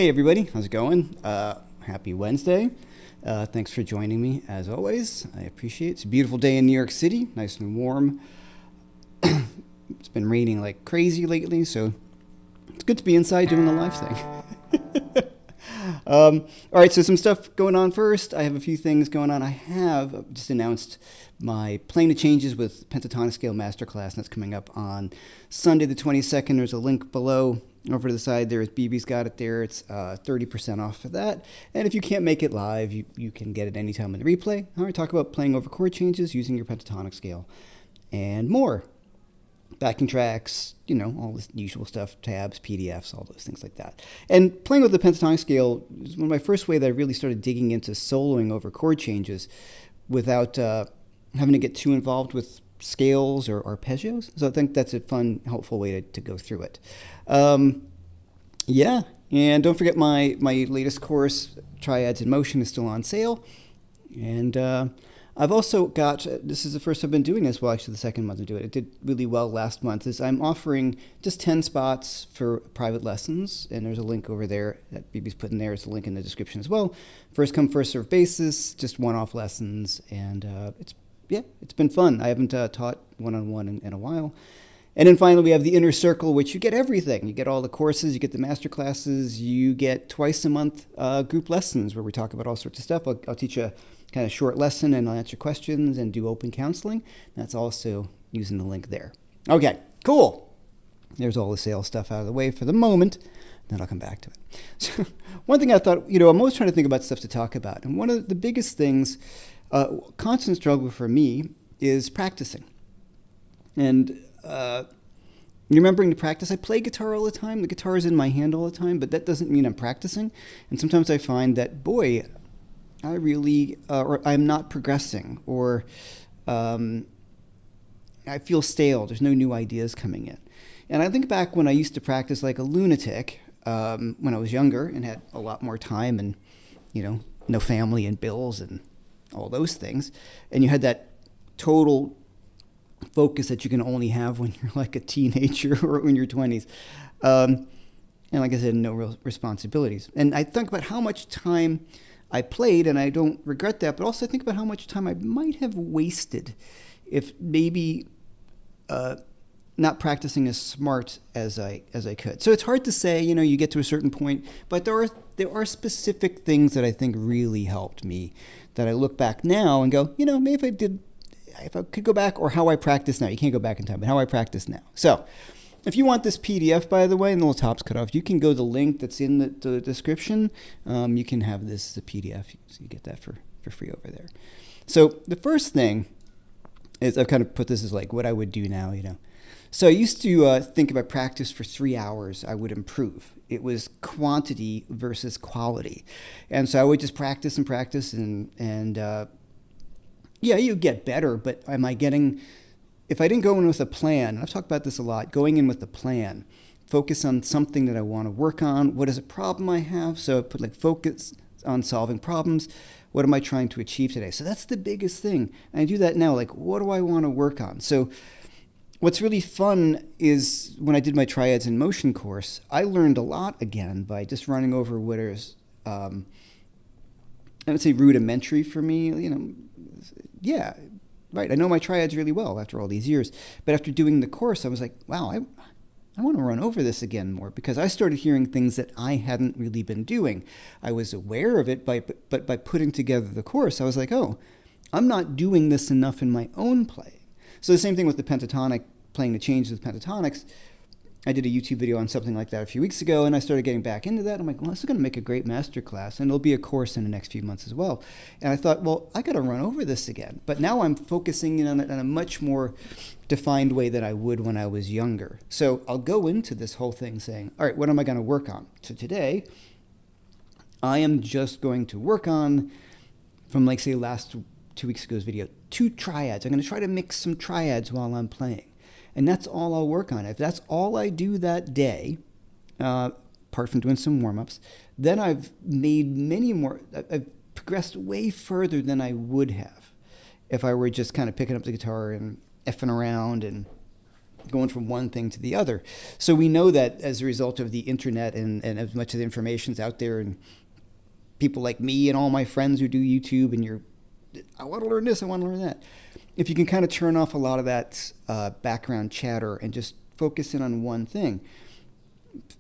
Hey everybody, how's it going? Happy Wednesday. Thanks for joining me as always. I appreciate it. It's a beautiful day in New York City, nice and warm. It's been raining like crazy lately, so it's good to be inside doing a live thing. All right, so some stuff going on first. I have a few things going on. I have just announced my Playing the Changes with Pentatonic Scale Masterclass, and that's coming up on Sunday the 22nd. There's a link below. Over to the side there, BB's got it there. It's 30% off for that. And if you can't make it live, you can get it anytime in the replay. All right, talk about playing over chord changes using your pentatonic scale and more. Backing tracks, all this usual stuff, tabs, PDFs, all those things like that. And playing with the pentatonic scale is one of my first ways that I really started digging into soloing over chord changes without having to get too involved with scales or arpeggios. So I think that's a fun, helpful way to go through it. Yeah, and don't forget my latest course, Triads in Motion, is still on sale. And I've also got, this is the first I've been doing this, well actually the second month I do it. It did really well last month, is I'm offering just 10 spots for private lessons, and there's a link over there that BB's put in there. There's a link in the description as well. First come, first serve basis, just one-off lessons, and it's been fun. I haven't taught one-on-one in a while. And then finally, we have the Inner Circle, which you get everything. You get all the courses, you get the master classes, you get twice a month group lessons where we talk about all sorts of stuff. I'll teach a kind of short lesson and I'll answer questions and do open counseling. That's also using the link there. Okay, cool. There's all the sales stuff out of the way for the moment. Then I'll come back to it. So one thing I thought, I'm always trying to think about stuff to talk about. And one of the biggest things, constant struggle for me, is practicing. And remembering to practice. I play guitar all the time. The guitar is in my hand all the time, but that doesn't mean I'm practicing. And sometimes I find that, boy, I really, or I'm not progressing, or I feel stale. There's no new ideas coming in. And I think back when I used to practice like a lunatic when I was younger and had a lot more time and, no family and bills and all those things. And you had that total focus that you can only have when you're like a teenager or in your 20s. And like I said, no real responsibilities. And I think about how much time I played, and I don't regret that, but also I think about how much time I might have wasted if maybe not practicing as smart as I could. So it's hard to say, you get to a certain point, but there are specific things that I think really helped me that I look back now and go, maybe if I could go back, or how I practice now. You can't go back in time, but how I practice now. So if you want this PDF, by the way, and the little top's cut off, you can go to the link that's in the description. You can have this as a PDF, so you get that for free over there. So the first thing is, I've kind of put this as like what I would do now, So I used to think about practice for 3 hours, I would improve. It was quantity versus quality. And so I would just practice and practice and yeah, you get better, but am I getting, if I didn't go in with a plan, and I've talked about this a lot, going in with a plan, focus on something that I want to work on. What is a problem I have? So I put like focus on solving problems. What am I trying to achieve today? So that's the biggest thing. And I do that now, like, what do I want to work on? So what's really fun is when I did my Triads in Motion course, I learned a lot again by just running over what is, I would say rudimentary for me, yeah, right. I know my triads really well after all these years. But after doing the course, I was like, wow, I want to run over this again more, because I started hearing things that I hadn't really been doing. I was aware of it, but by putting together the course, I was like, oh, I'm not doing this enough in my own playing. So the same thing with the pentatonic, playing the changes with pentatonics. I did a YouTube video on something like that a few weeks ago, and I started getting back into that. I'm like, well, this is going to make a great master class, and it'll be a course in the next few months as well. And I thought, well, I got to run over this again. But now I'm focusing in on it in a much more defined way than I would when I was younger. So I'll go into this whole thing saying, all right, what am I going to work on? So today, I am just going to work on, from like, say, last 2 weeks ago's video, 2 triads. I'm going to try to mix some triads while I'm playing. And that's all I'll work on. If that's all I do that day, apart from doing some warm-ups, then I've made many more, I've progressed way further than I would have if I were just kind of picking up the guitar and effing around and going from one thing to the other. So we know that as a result of the internet and as much of the information's out there, and people like me and all my friends who do YouTube, and I want to learn this, I want to learn that. If you can kind of turn off a lot of that background chatter and just focus in on one thing.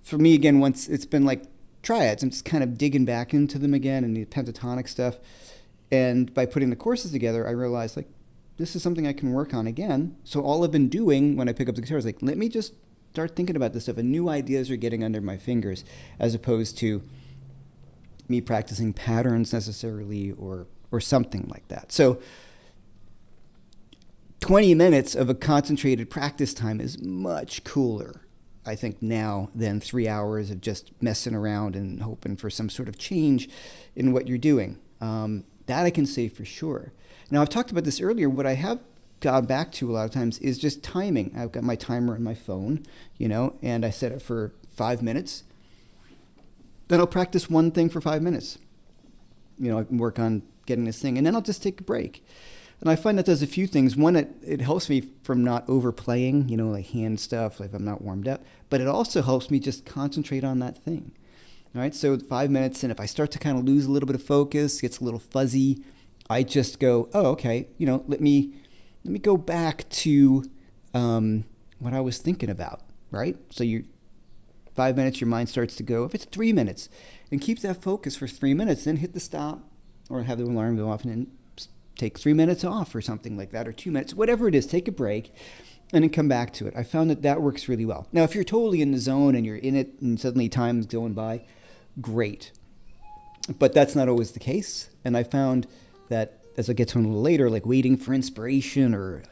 For me, again, once it's been like triads, I'm just kind of digging back into them again and the pentatonic stuff. And by putting the courses together, I realized like, this is something I can work on again. So all I've been doing when I pick up the guitar is like, let me just start thinking about this stuff, and new ideas are getting under my fingers, as opposed to me practicing patterns necessarily or something like that. So 20 minutes of a concentrated practice time is much cooler, I think, now than 3 hours of just messing around and hoping for some sort of change in what you're doing. That I can say for sure. Now, I've talked about this earlier. What I have gone back to a lot of times is just timing. I've got my timer on my phone, and I set it for 5 minutes. Then I'll practice one thing for 5 minutes. I can work on getting this thing, and then I'll just take a break. And I find that does a few things. One, it helps me from not overplaying, like hand stuff, like if I'm not warmed up. But it also helps me just concentrate on that thing. All right, so 5 minutes, and if I start to kind of lose a little bit of focus, gets a little fuzzy, I just go, oh, okay, let me go back to what I was thinking about, right? So 5 minutes, your mind starts to go. If it's 3 minutes, and keep that focus for 3 minutes, then hit the stop or have the alarm go off and then take 3 minutes off or something like that, or 2 minutes, whatever it is, take a break and then come back to it. I found that works really well. Now, if you're totally in the zone and you're in it and suddenly time's going by, great. But that's not always the case. And I found that as I get to it a little later, like waiting for inspiration or,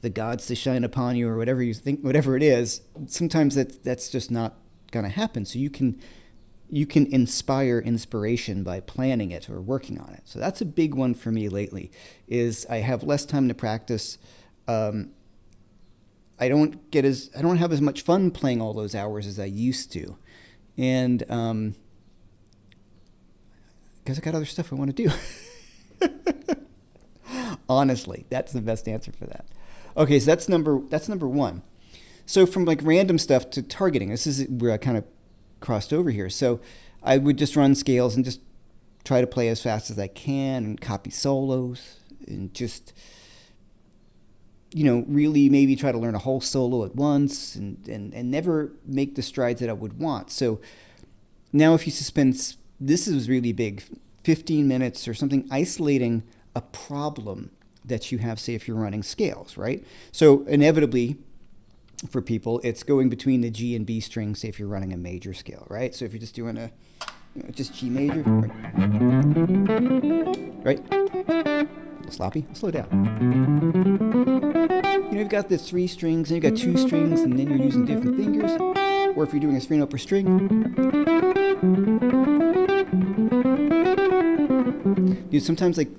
the gods to shine upon you or whatever you think, whatever it is, sometimes that's just not going to happen. So you can inspire inspiration by planning it or working on it. So that's a big one for me lately, is I have less time to practice. I don't have as much fun playing all those hours as I used to. And because I got other stuff I want to do. Honestly, that's the best answer for that. Okay, so that's number one. So from like random stuff to targeting, this is where I kind of crossed over here. So I would just run scales and just try to play as fast as I can and copy solos and just, really maybe try to learn a whole solo at once and never make the strides that I would want. So now if you suspend, this is really big, 15 minutes or something, isolating a problem that you have, say if you're running scales, right? So inevitably for people, it's going between the G and B strings, say if you're running a major scale, right? So if you're just doing just G major, right? Sloppy, slow down. You've got the 3 strings, and you've got 2 strings, and then you're using different fingers. Or if you're doing a 3-note per string. Sometimes like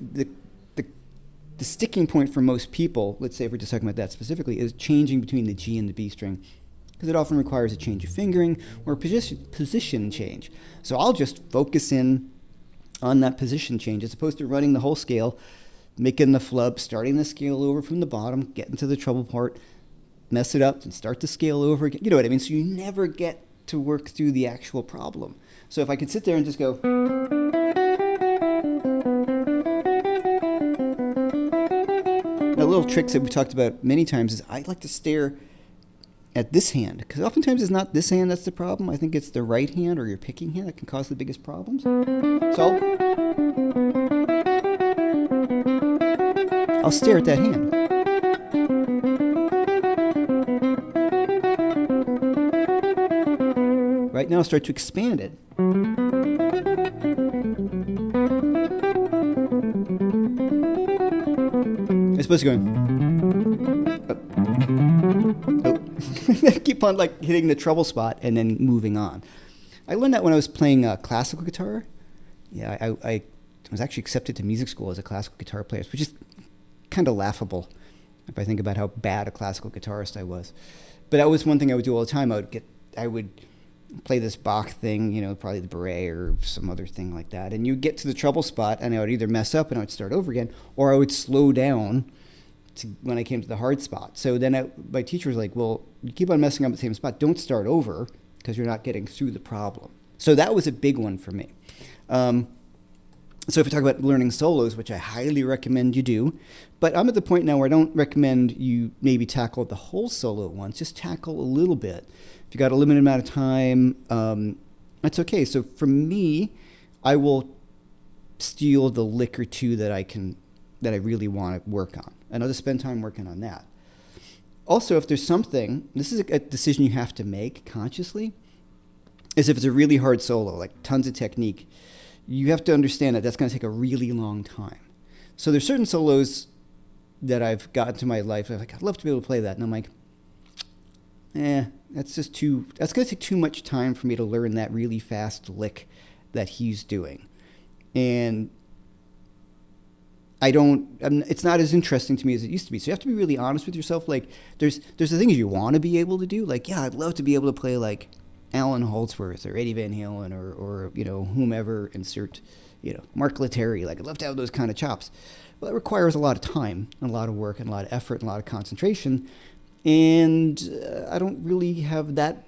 the sticking point for most people, let's say if we're just talking about that specifically, is changing between the G and the B string, because it often requires a change of fingering or a position change. So I'll just focus in on that position change as opposed to running the whole scale, making the flub, starting the scale over from the bottom, getting to the treble part, mess it up, and start the scale over again. You know what I mean? So you never get to work through the actual problem. So if I could sit there and just go... The little tricks that we talked about many times is I like to stare at this hand, because oftentimes it's not this hand that's the problem. I think it's the right hand or your picking hand that can cause the biggest problems. So I'll stare at that hand. Right now I'll start to expand it. I'm supposed to go keep on like hitting the treble spot and then moving on. I learned that when I was playing classical guitar. Yeah, I was actually accepted to music school as a classical guitar player, which is kind of laughable if I think about how bad a classical guitarist I was. But that was one thing I would do all the time. I would play this Bach thing, probably the Beret or some other thing like that. And you'd get to the treble spot, and I would either mess up and I would start over again, or I would slow down when I came to the hard spot. So then my teacher was like, well, you keep on messing up at the same spot. Don't start over because you're not getting through the problem. So that was a big one for me. So if we talk about learning solos, which I highly recommend you do, but I'm at the point now where I don't recommend you maybe tackle the whole solo at once. Just tackle a little bit. If you got a limited amount of time, that's okay. So for me, I will steal the lick or two that I really want to work on, and I'll just spend time working on that. Also, if there's something, this is a decision you have to make consciously, is if it's a really hard solo, like tons of technique, you have to understand that that's going to take a really long time. So there's certain solos that I've gotten to my life, I'm like, I'd love to be able to play that. And I'm like, that's going to take too much time for me to learn that really fast lick that he's doing. And it's not as interesting to me as it used to be. So you have to be really honest with yourself. Like there's the things you want to be able to do. Like, yeah, I'd love to be able to play like Alan Holdsworth or Eddie Van Halen or whomever, insert, Mark Letary. Like, I'd love to have those kind of chops. Well, it requires a lot of time and a lot of work and a lot of effort and a lot of concentration. And I don't really have that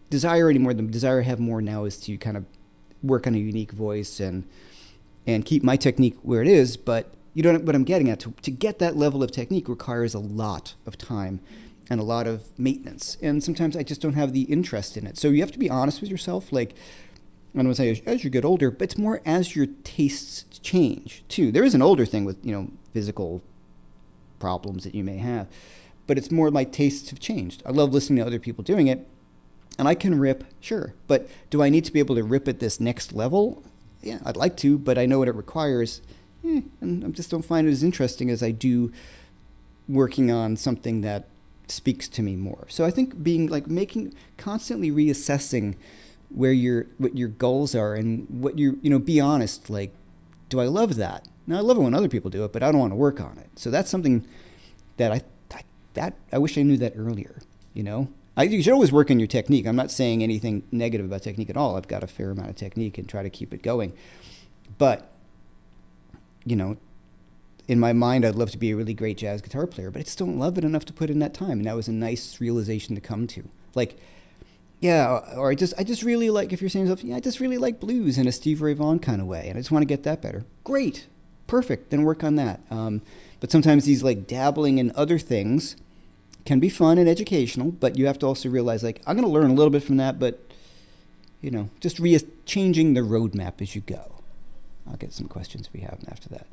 desire anymore. The desire I have more now is to kind of work on a unique voice and keep my technique where it is. But you don't know what I'm getting at. To get that level of technique requires a lot of time and a lot of maintenance. And sometimes I just don't have the interest in it. So you have to be honest with yourself. Like, I don't want to say as you get older, but it's more as your tastes change too. There is an older thing with, physical problems that you may have, but it's more my tastes have changed. I love listening to other people doing it, and I can rip, sure. But do I need to be able to rip at this next level? Yeah, I'd like to, but I know what it requires. And I just don't find it as interesting as I do working on something that speaks to me more. So I think constantly reassessing what your goals are and what be honest. Like, do I love that? Now I love it when other people do it, but I don't want to work on it. So that's something that I wish I knew that earlier. You should always work on your technique. I'm not saying anything negative about technique at all. I've got a fair amount of technique and try to keep it going. But in my mind, I'd love to be a really great jazz guitar player, but I just don't love it enough to put in that time. And that was a nice realization to come to. Like, yeah, or I just really like, if you're saying to yourself, I just really like blues in a Stevie Ray Vaughan kind of way, and I just want to get that better. Great. Perfect. Then work on that. But sometimes these like dabbling in other things can be fun and educational, but you have to also realize, like, I'm going to learn a little bit from that, but, just changing the roadmap as you go. I'll get some questions if we have them after that.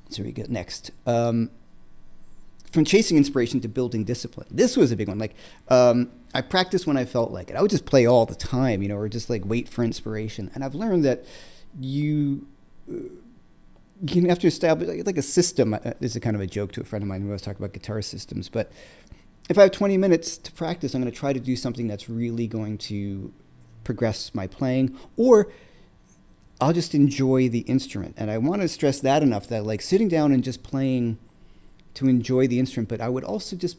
So we get next. From chasing inspiration to building discipline. This was a big one. Like, I practiced when I felt like it. I would just play all the time, or just like wait for inspiration. And I've learned that you have to establish like a system. This is a kind of a joke to a friend of mine who always talked about guitar systems. But if I have 20 minutes to practice, I'm going to try to do something that's really going to progress my playing, or I'll just enjoy the instrument. And I want to stress that enough that like sitting down and just playing to enjoy the instrument, but I would also just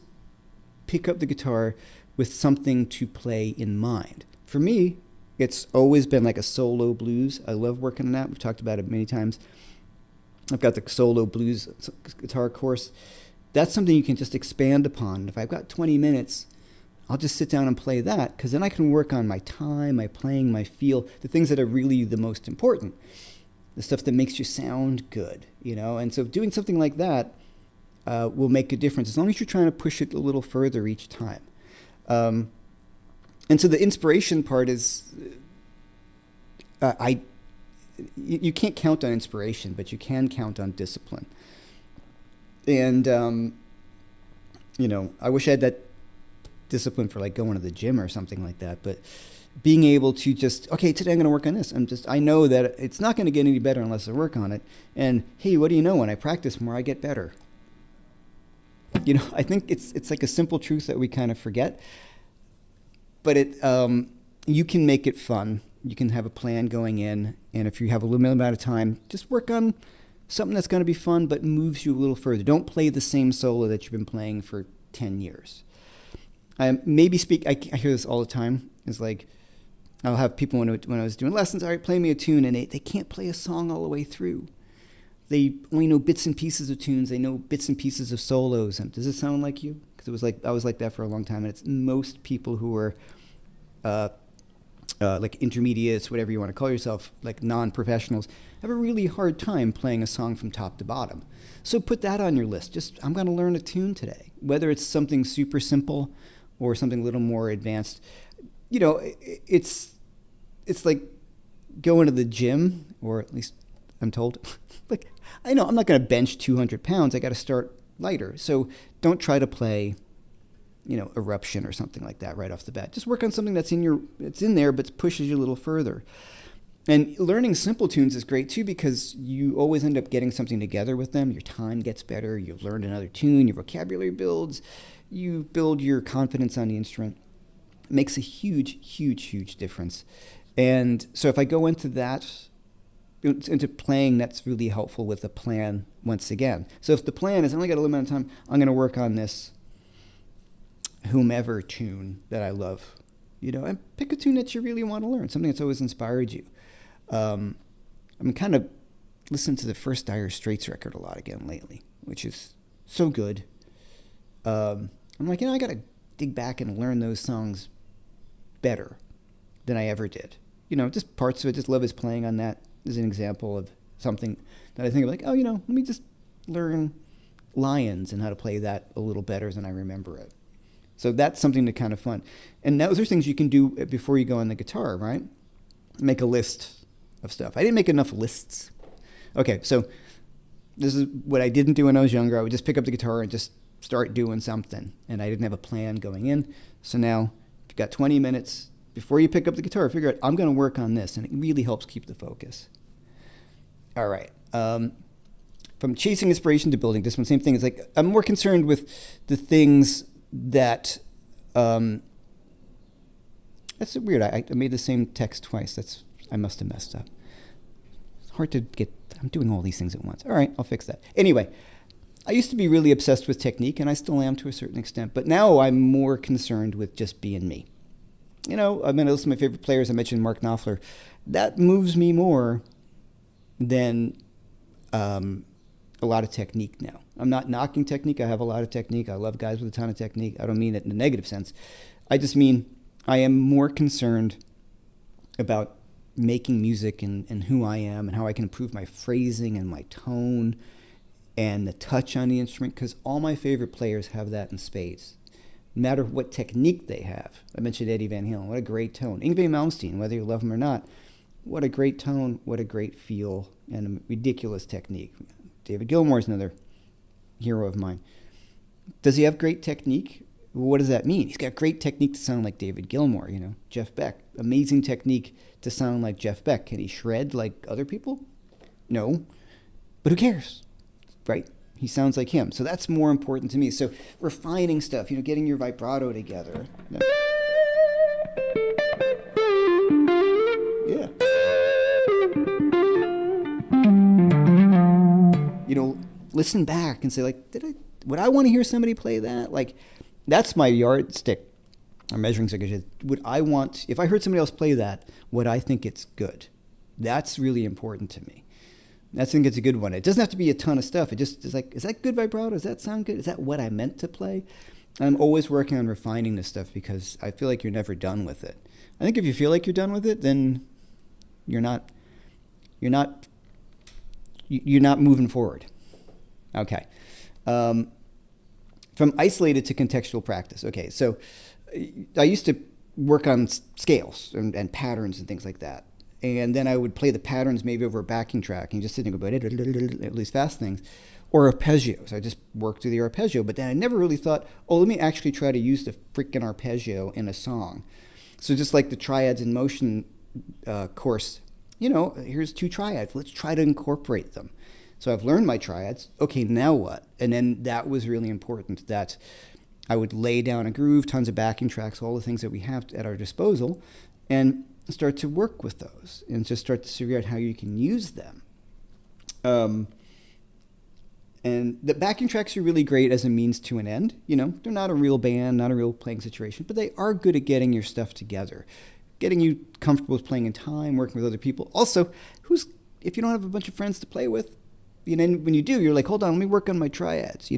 pick up the guitar with something to play in mind. For me, it's always been like a solo blues. I love working on that. We've talked about it many times. I've got the solo blues guitar course. That's something you can just expand upon. If I've got 20 minutes, I'll just sit down and play that, because then I can work on my time, my playing, my feel, the things that are really the most important, the stuff that makes you sound good, And so doing something like that will make a difference as long as you're trying to push it a little further each time. And so the inspiration part is, you can't count on inspiration, but you can count on discipline. And, I wish I had that discipline for like going to the gym or something like that, but being able to just, okay, today I'm going to work on this. I know that it's not going to get any better unless I work on it. And hey, what do you know? When I practice more, I get better. I think it's like a simple truth that we kind of forget, but you can make it fun. You can have a plan going in, and if you have a limited amount of time, just work on something that's going to be fun but moves you a little further. Don't play the same solo that you've been playing for 10 years. I hear this all the time. It's like, I'll have people when I was doing lessons, all right, play me a tune, and they can't play a song all the way through. they only know bits and pieces of tunes. They know bits and pieces of solos. And does it sound like you? Because I was like that for a long time. And it's most people who are like intermediates, whatever you want to call yourself, like non-professionals, have a really hard time playing a song from top to bottom. So put that on your list. I'm going to learn a tune today, whether it's something super simple or something a little more advanced. It's like going to the gym, or at least I'm told. Like, I know I'm not going to bench 200 pounds. I got to start lighter. So don't try to play, Eruption or something like that right off the bat. Just work on something it's in there, but pushes you a little further. And learning simple tunes is great too, because you always end up getting something together with them. Your time gets better. You've learned another tune. Your vocabulary builds. You build your confidence on the instrument. It makes a huge, huge, huge difference. And so if I go into playing, that's really helpful with a plan once again. So if the plan is I only got a limited amount of time, I'm going to work on this whomever tune that I love, and pick a tune that you really want to learn, something that's always inspired you. I'm kind of listening to the first Dire Straits record a lot again lately, which is so good. I'm like, I got to dig back and learn those songs better than I ever did. Just parts of it. Just love his playing on that is an example of something that I think of like, let me just learn Lions and how to play that a little better than I remember it. So that's something to kind of fun. And those are things you can do before you go on the guitar, right? Make a list of stuff. I didn't make enough lists. Okay, so this is what I didn't do when I was younger. I would just pick up the guitar and just start doing something. And I didn't have a plan going in. So now you've got 20 minutes before you pick up the guitar, figure out, I'm going to work on this. And it really helps keep the focus. All right. From chasing inspiration to building discipline, same thing. It's like I'm more concerned with the things that that's weird. I made the same text twice. I must have messed up. It's hard to get. I'm doing all these things at once. All right, I'll fix that. Anyway, I used to be really obsessed with technique, and I still am to a certain extent. But now I'm more concerned with just being me. I'm going to listen to my favorite players. I mentioned Mark Knopfler. That moves me more than a lot of technique now. I'm not knocking technique. I have a lot of technique. I love guys with a ton of technique. I don't mean it in a negative sense. I just mean I am more concerned about making music and who I am and how I can improve my phrasing and my tone and the touch on the instrument, because all my favorite players have that in spades. No matter what technique they have. I mentioned Eddie Van Halen. What a great tone. Yngwie Malmsteen, whether you love him or not, what a great tone, what a great feel, and a ridiculous technique. David Gilmour is another hero of mine. Does he have great technique? What does that mean? He's got great technique to sound like David Gilmour, Jeff Beck. Amazing technique to sound like Jeff Beck. Can he shred like other people? No. But who cares? Right? He sounds like him. So that's more important to me. So refining stuff, getting your vibrato together. Yeah. Listen back and say, like, would I want to hear somebody play that? Like, that's my yardstick or measuring stick. If I heard somebody else play that, would I think it's good? That's really important to me. I think it's a good one. It doesn't have to be a ton of stuff. It just is like, is that good vibrato? Does that sound good? Is that what I meant to play? And I'm always working on refining this stuff because I feel like you're never done with it. I think if you feel like you're done with it, then you're not moving forward. Okay. From isolated to contextual practice. Okay, so I used to work on scales and patterns and things like that. And then I would play the patterns maybe over a backing track and just sit and go, at least fast things, or arpeggios. I just worked through the arpeggio, but then I never really thought, let me actually try to use the freaking arpeggio in a song. So just like the triads in motion course, here's 2 triads. Let's try to incorporate them. So I've learned my triads. Okay, now what? And then that was really important, that I would lay down a groove, tons of backing tracks, all the things that we have at our disposal, and start to work with those and just start to figure out how you can use them. And the backing tracks are really great as a means to an end. They're not a real band, not a real playing situation, but they are good at getting your stuff together, getting you comfortable with playing in time, working with other people. Also, if you don't have a bunch of friends to play with, And then when you do, you're like, hold on, let me work on my triads.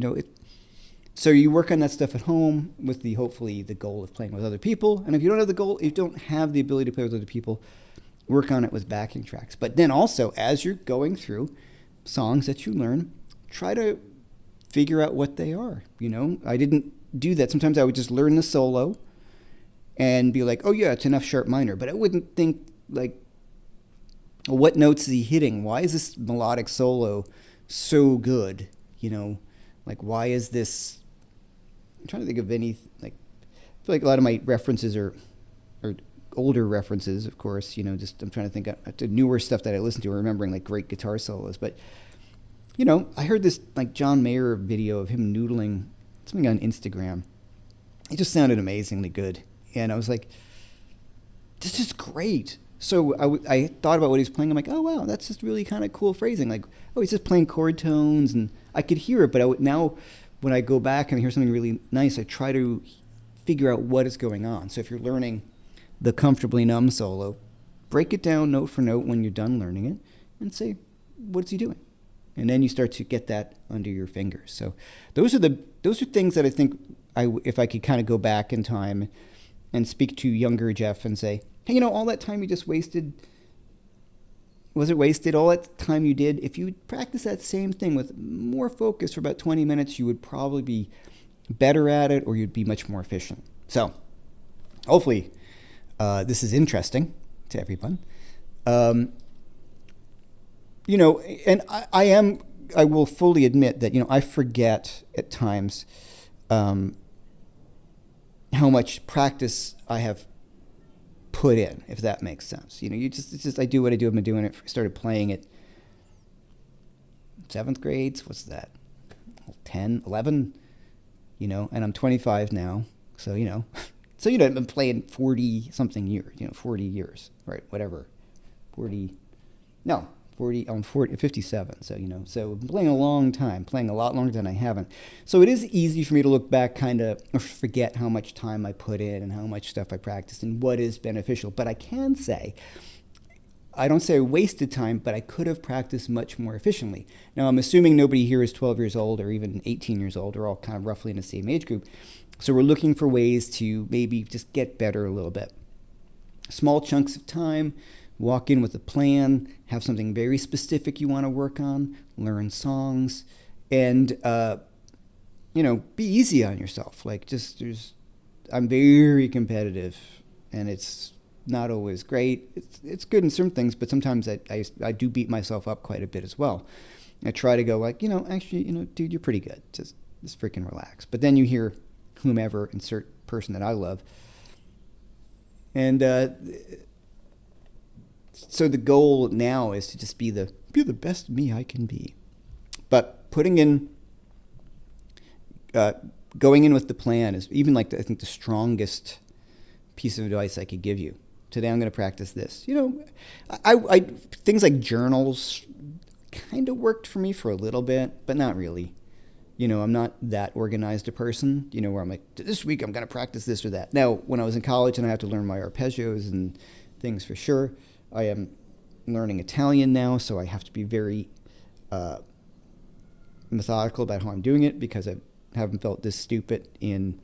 So you work on that stuff at home with hopefully the goal of playing with other people. And if you don't have the goal, if you don't have the ability to play with other people, work on it with backing tracks. But then also, as you're going through songs that you learn, try to figure out what they are. I didn't do that. Sometimes I would just learn the solo and be like, oh yeah, it's an F sharp minor. But I wouldn't think like, well, what notes is he hitting? Why is this melodic solo so good? Like, why is this? I'm trying to think of any, like, I feel like a lot of my references are older references, of course, just I'm trying to think of the newer stuff that I listen to, remembering like great guitar solos. But, I heard this like John Mayer video of him noodling something on Instagram. It just sounded amazingly good. And I was like, this is great. So I thought about what he's playing. I'm like, oh, wow, that's just really kind of cool phrasing. Like, oh, he's just playing chord tones. And I could hear it, but now when I go back and I hear something really nice, I try to figure out what is going on. So if you're learning the Comfortably Numb solo, break it down note for note when you're done learning it and say, what's he doing? And then you start to get that under your fingers. So those are things that I think if I could kind of go back in time and speak to younger Jeff and say, hey, all that time you just wasted, was it wasted? All that time you did, if you practice that same thing with more focus for about 20 minutes, you would probably be better at it, or you'd be much more efficient. So hopefully this is interesting to everyone. And I will fully admit that, I forget at times how much practice I have put in, if that makes sense. I do what I do. I've been doing it. Started playing it 7th grade. What's that? 10, 11, and I'm 25 now. So, I've been playing 40 something years, 40 years, right? Whatever. 40, I'm 57. So, so I've been playing a long time, playing a lot longer than I haven't. So it is easy for me to look back or forget how much time I put in and how much stuff I practiced and what is beneficial. But I can say, I don't say I wasted time, but I could have practiced much more efficiently. Now, I'm assuming nobody here is 12 years old or even 18 years old. We're all kind of roughly in the same age group. So we're looking for ways to maybe just get better a little bit. Small chunks of time. Walk in with a plan, have something very specific you want to work on, learn songs, and, be easy on yourself. Like, I'm very competitive, and it's not always great. It's good in some things, but sometimes I do beat myself up quite a bit as well. I try to go like, actually, dude, you're pretty good. Just freaking relax. But then you hear whomever, insert person that I love, and, so the goal now is to just be the best me I can be. But putting in, going in with the plan is even like I think the strongest piece of advice I could give you. Today I'm going to practice this. I things like journals kind of worked for me for a little bit, but not really. I'm not that organized a person, where I'm like, this week I'm going to practice this or that. Now, when I was in college and I had to learn my arpeggios and things for sure, I am learning Italian now, so I have to be very methodical about how I'm doing it because I haven't felt this stupid in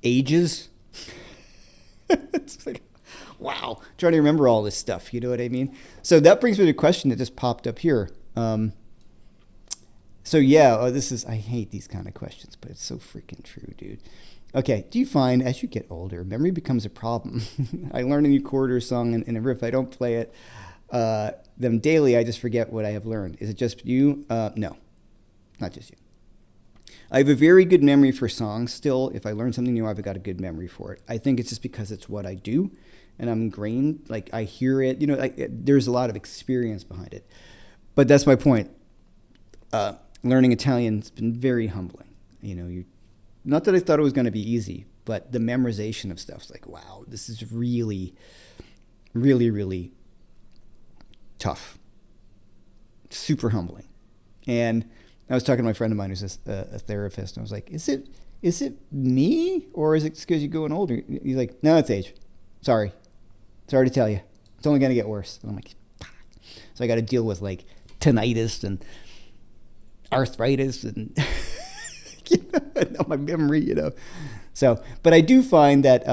ages. It's like, wow, trying to remember all this stuff, you know what I mean? So that brings me to a question that just popped up here. I hate these kind of questions, but it's so freaking true, dude. Okay, do you find as you get older, memory becomes a problem? I learn a new chord or song in a riff. I don't play it them daily. I just forget what I have learned. Is it just you? No, not just you. I have a very good memory for songs still. If I learn something new, I've got a good memory for it. I think it's just because it's what I do and I'm ingrained. Like I hear it, there's a lot of experience behind it. But that's my point. Learning Italian's been very humbling. Not that I thought it was going to be easy, but the memorization of stuff is like, wow, this is really, really, really tough. Super humbling. And I was talking to my friend of mine who's a therapist, and I was like, is it me, or is it because you're going older? He's like, no, it's age. Sorry to tell you. It's only going to get worse. And I'm like, fuck. So I got to deal with like tinnitus and arthritis and my memory, So, but I do find that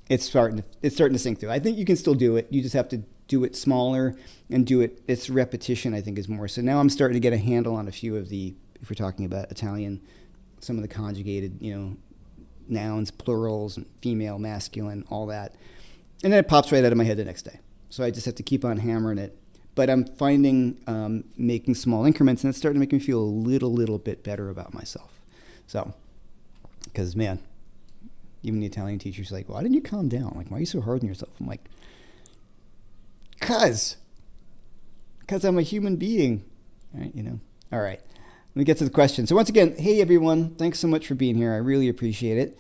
it's starting to sink through. I think you can still do it. You just have to do it smaller and do it. Its repetition, I think, is more. So now I'm starting to get a handle on a few of the, if we're talking about Italian, some of the conjugated, nouns, plurals, and female, masculine, all that. And then it pops right out of my head the next day. So I just have to keep on hammering it. But I'm finding making small increments, and it's starting to make me feel a little bit better about myself. So, because, man, even the Italian teacher's like, why didn't you calm down? Like, why are you so hard on yourself? I'm like, because I'm a human being, right? All right, let me get to the question. So once again, hey everyone, thanks so much for being here. I really appreciate it.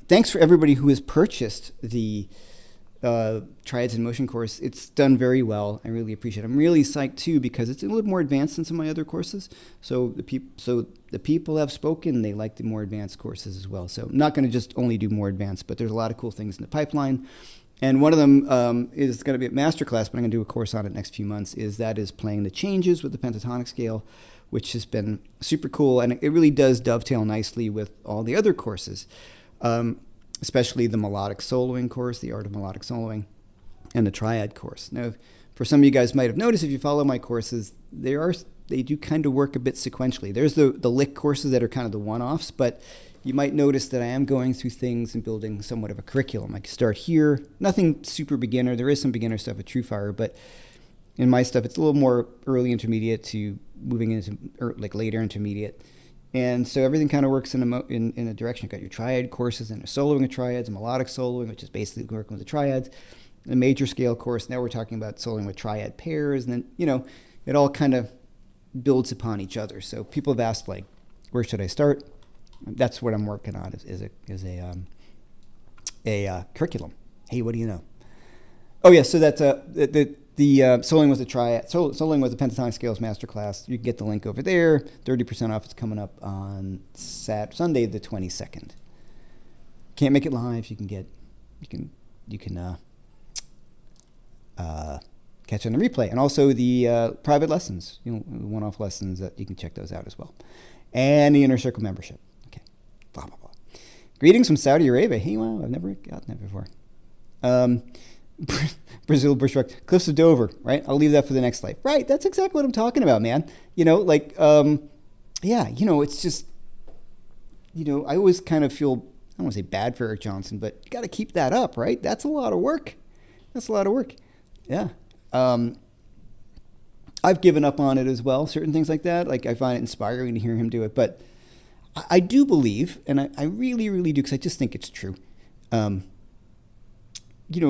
Thanks for everybody who has purchased the Triads in Motion course. It's done very well. I really appreciate it. I'm really psyched too because it's a little more advanced than some of my other courses. So the people have spoken. They like the more advanced courses as well. So I'm not going to just only do more advanced, but there's a lot of cool things in the pipeline. And one of them is going to be a masterclass, but I'm going to do a course on it next few months. That is playing the changes with the pentatonic scale, which has been super cool, and it really does dovetail nicely with all the other courses, especially the melodic soloing course, the art of melodic soloing, and the triad course. Now, for some of you guys might have noticed, if you follow my courses, they do kind of work a bit sequentially. There's the lick courses that are kind of the one-offs, but you might notice that I am going through things and building somewhat of a curriculum. I can start here, nothing super beginner. There is some beginner stuff with TrueFire, but in my stuff, it's a little more early intermediate to moving into later intermediate. And so everything kind of works in a direction. You've got your triad courses and a soloing of triads, a melodic soloing, which is basically working with the triads, a major scale course. Now we're talking about soloing with triad pairs. And then, it all kind of builds upon each other. So people have asked, where should I start? That's what I'm working on is a curriculum. Hey, what do you know? Oh yeah, so that's the soloing with the triad, soloing with the pentatonic scales masterclass. You can get the link over there. 30% off. It's coming up on Sunday the 22nd. Can't make it live. You can catch on the replay, and also the private lessons. One-off lessons that you can check those out as well, and the Inner Circle membership. Blah, blah, blah. Greetings from Saudi Arabia. Hey, wow, I've never gotten that before. Brazil, Bushrock, Cliffs of Dover, right? I'll leave that for the next life. Right, that's exactly what I'm talking about, man. It's just, I always kind of feel, I don't want to say bad for Eric Johnson, but you got to keep that up, right? That's a lot of work. Yeah. I've given up on it as well, certain things like that. I find it inspiring to hear him do it, but I do believe, and I really, really do, because I just think it's true.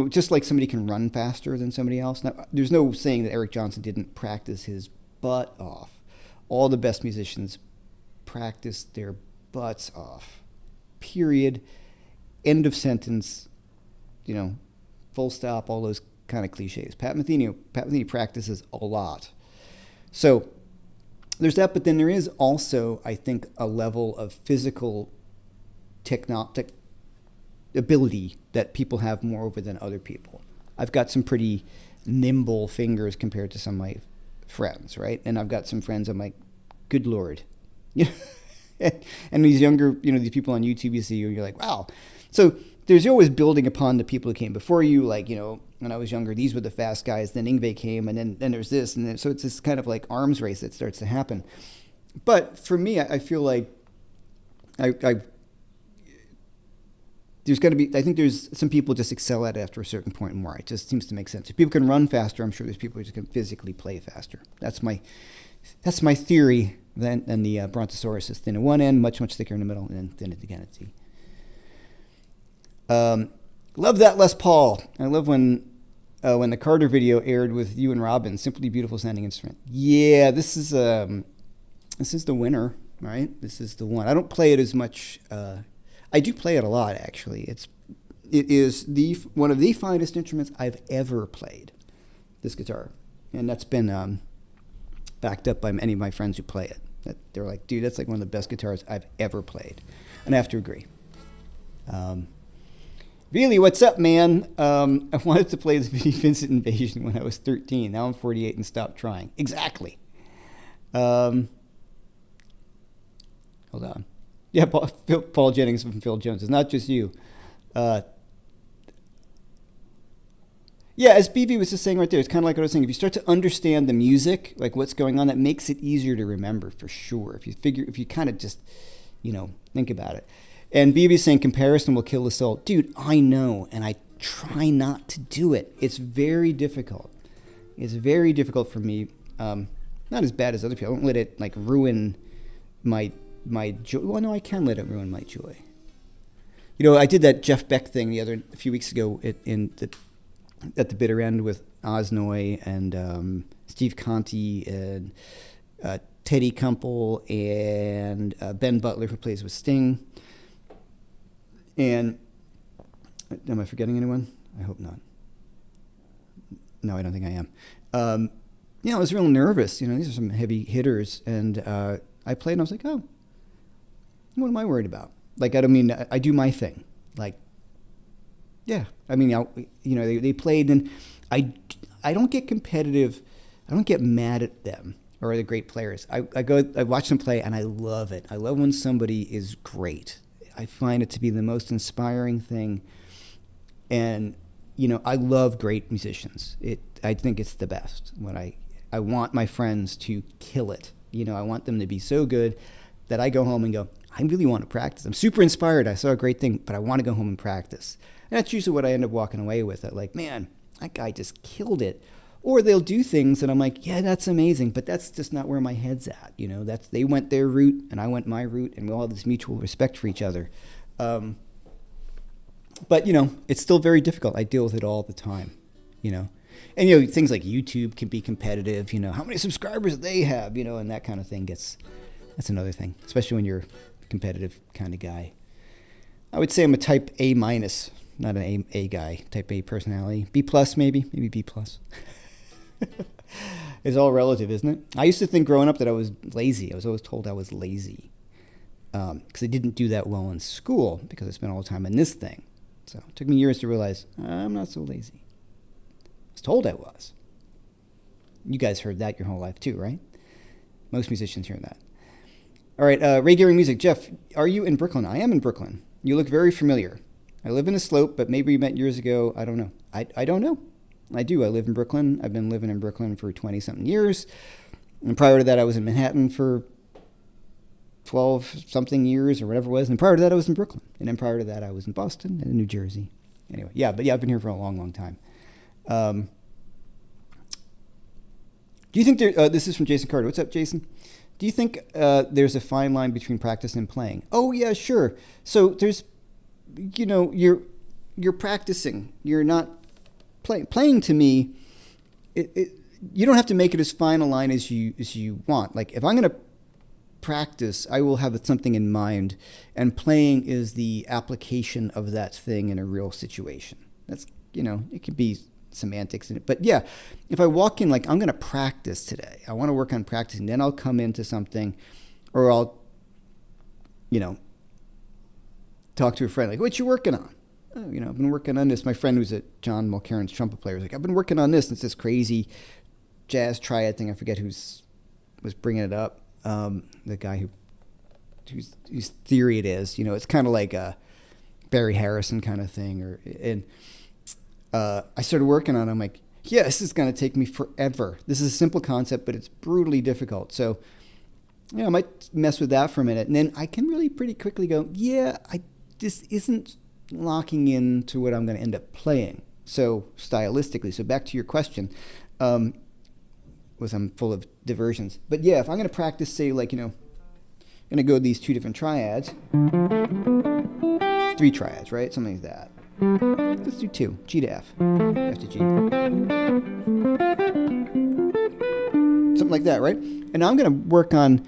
Just like somebody can run faster than somebody else. Now, there's no saying that Eric Johnson didn't practice his butt off. All the best musicians practice their butts off. Period. End of sentence. Full stop, all those kind of cliches. Pat Metheny practices a lot. So there's that, but then there is also, I think, a level of physical ability that people have more over than other people. I've got some pretty nimble fingers compared to some of my friends, right? And I've got some friends I'm like, good Lord. And these younger, these people on YouTube you see, you're like, wow. So there's always building upon the people who came before you. When I was younger, these were the fast guys. Then Yngwie came, and then there's this, and then, so it's this kind of arms race that starts to happen. But for me, I feel like there's got to be. I think there's some people just excel at it after a certain point more. It just seems to make sense. If people can run faster, I'm sure there's people who just can physically play faster. That's my theory. Then the Brontosaurus is thin at one end, much thicker in the middle, and then thin at the end. Love that Les Paul. I love when the Carter video aired with you and Robin. Simply beautiful sounding instrument. Yeah, this is the winner, right? This is the one. I don't play it as much. I do play it a lot, actually. It is one of the finest instruments I've ever played. This guitar, and that's been backed up by many of my friends who play it. They're like, dude, that's one of the best guitars I've ever played, and I have to agree. Really, what's up, man? I wanted to play the Vincent Invasion when I was 13. Now I'm 48 and stopped trying. Exactly. Hold on. Yeah, Paul Jennings from Phil Jones. It's not just you. Yeah, as BV was just saying right there, it's kind of like what I was saying. If you start to understand the music, like what's going on, that makes it easier to remember for sure. If you kind of just, think about it. And BV's saying comparison will kill the soul. Dude, I know, and I try not to do it. It's very difficult. It's very difficult for me. Not as bad as other people. I don't let it ruin my joy. Well, no, I can let it ruin my joy. I did that Jeff Beck thing a few weeks ago at the bitter end with Osnoy and Steve Conti and Teddy Kumpel and Ben Butler, who plays with Sting. And am I forgetting anyone? I hope not. No, I don't think I am. I was real nervous. These are some heavy hitters. And I played and I was like, oh, what am I worried about? I do my thing. Yeah. They played and I don't get competitive. I don't get mad at them or the great players. I watch them play and I love it. I love when somebody is great. I find it to be the most inspiring thing. And, I love great musicians. I think it's the best. When I want my friends to kill it. I want them to be so good that I go home and go, I really want to practice. I'm super inspired. I saw a great thing, but I want to go home and practice. And that's usually what I end up walking away with. Man, that guy just killed it. Or they'll do things and I'm like, yeah, that's amazing, but that's just not where my head's at. They went their route and I went my route and we all have this mutual respect for each other. But it's still very difficult. I deal with it all the time, And, things like YouTube can be competitive, how many subscribers they have, and that kind of thing that's another thing, especially when you're a competitive kind of guy. I would say I'm a type A minus, not an A guy, type A personality. B plus maybe B plus. It's all relative, isn't it? I used to think growing up that I was lazy. I was always told I was lazy because I didn't do that well in school because I spent all the time in this thing. So it took me years to realize I'm not so lazy. I was told I was. You guys heard that your whole life too, right? Most musicians hear that. All right, Ray Gearing Music. Jeff, are you in Brooklyn? I am in Brooklyn. You look very familiar. I live in a slope, but maybe we met years ago. I don't know. I don't know. I do. I live in Brooklyn. I've been living in Brooklyn for 20-something years. And prior to that, I was in Manhattan for 12-something years or whatever it was. And prior to that, I was in Brooklyn. And then prior to that, I was in Boston and in New Jersey. Anyway, I've been here for a long, long time. Do you think this is from Jason Carter. What's up, Jason? Do you think there's a fine line between practice and playing? Oh, yeah, sure. So there's, you're practicing. You're not playing. Playing to me, you don't have to make it as fine a line as you want. If I'm going to practice, I will have something in mind, and playing is the application of that thing in a real situation. That's, it could be semantics in it. But yeah, if I walk in I'm going to practice today, I want to work on practicing, then I'll come into something, or I'll, talk to a friend, what you working on? Oh, I've been working on this. My friend who's at John Mulcairn's trumpet player was I've been working on this. And it's this crazy jazz triad thing. I forget was bringing it up. The guy whose theory it is, it's kind of like a Barry Harrison kind of thing. I started working on it. I'm like, yeah, this is going to take me forever. This is a simple concept, but it's brutally difficult. So, I might mess with that for a minute. And then I can really pretty quickly go, yeah, this isn't locking into what I'm going to end up playing. So stylistically, so back to your question, was I'm full of diversions. But yeah, if I'm going to practice, say, I'm going to go these two different triads, 3 triads, right? Something like that. Let's do 2, G to F, F to G. Something like that, right? And now I'm going to work on,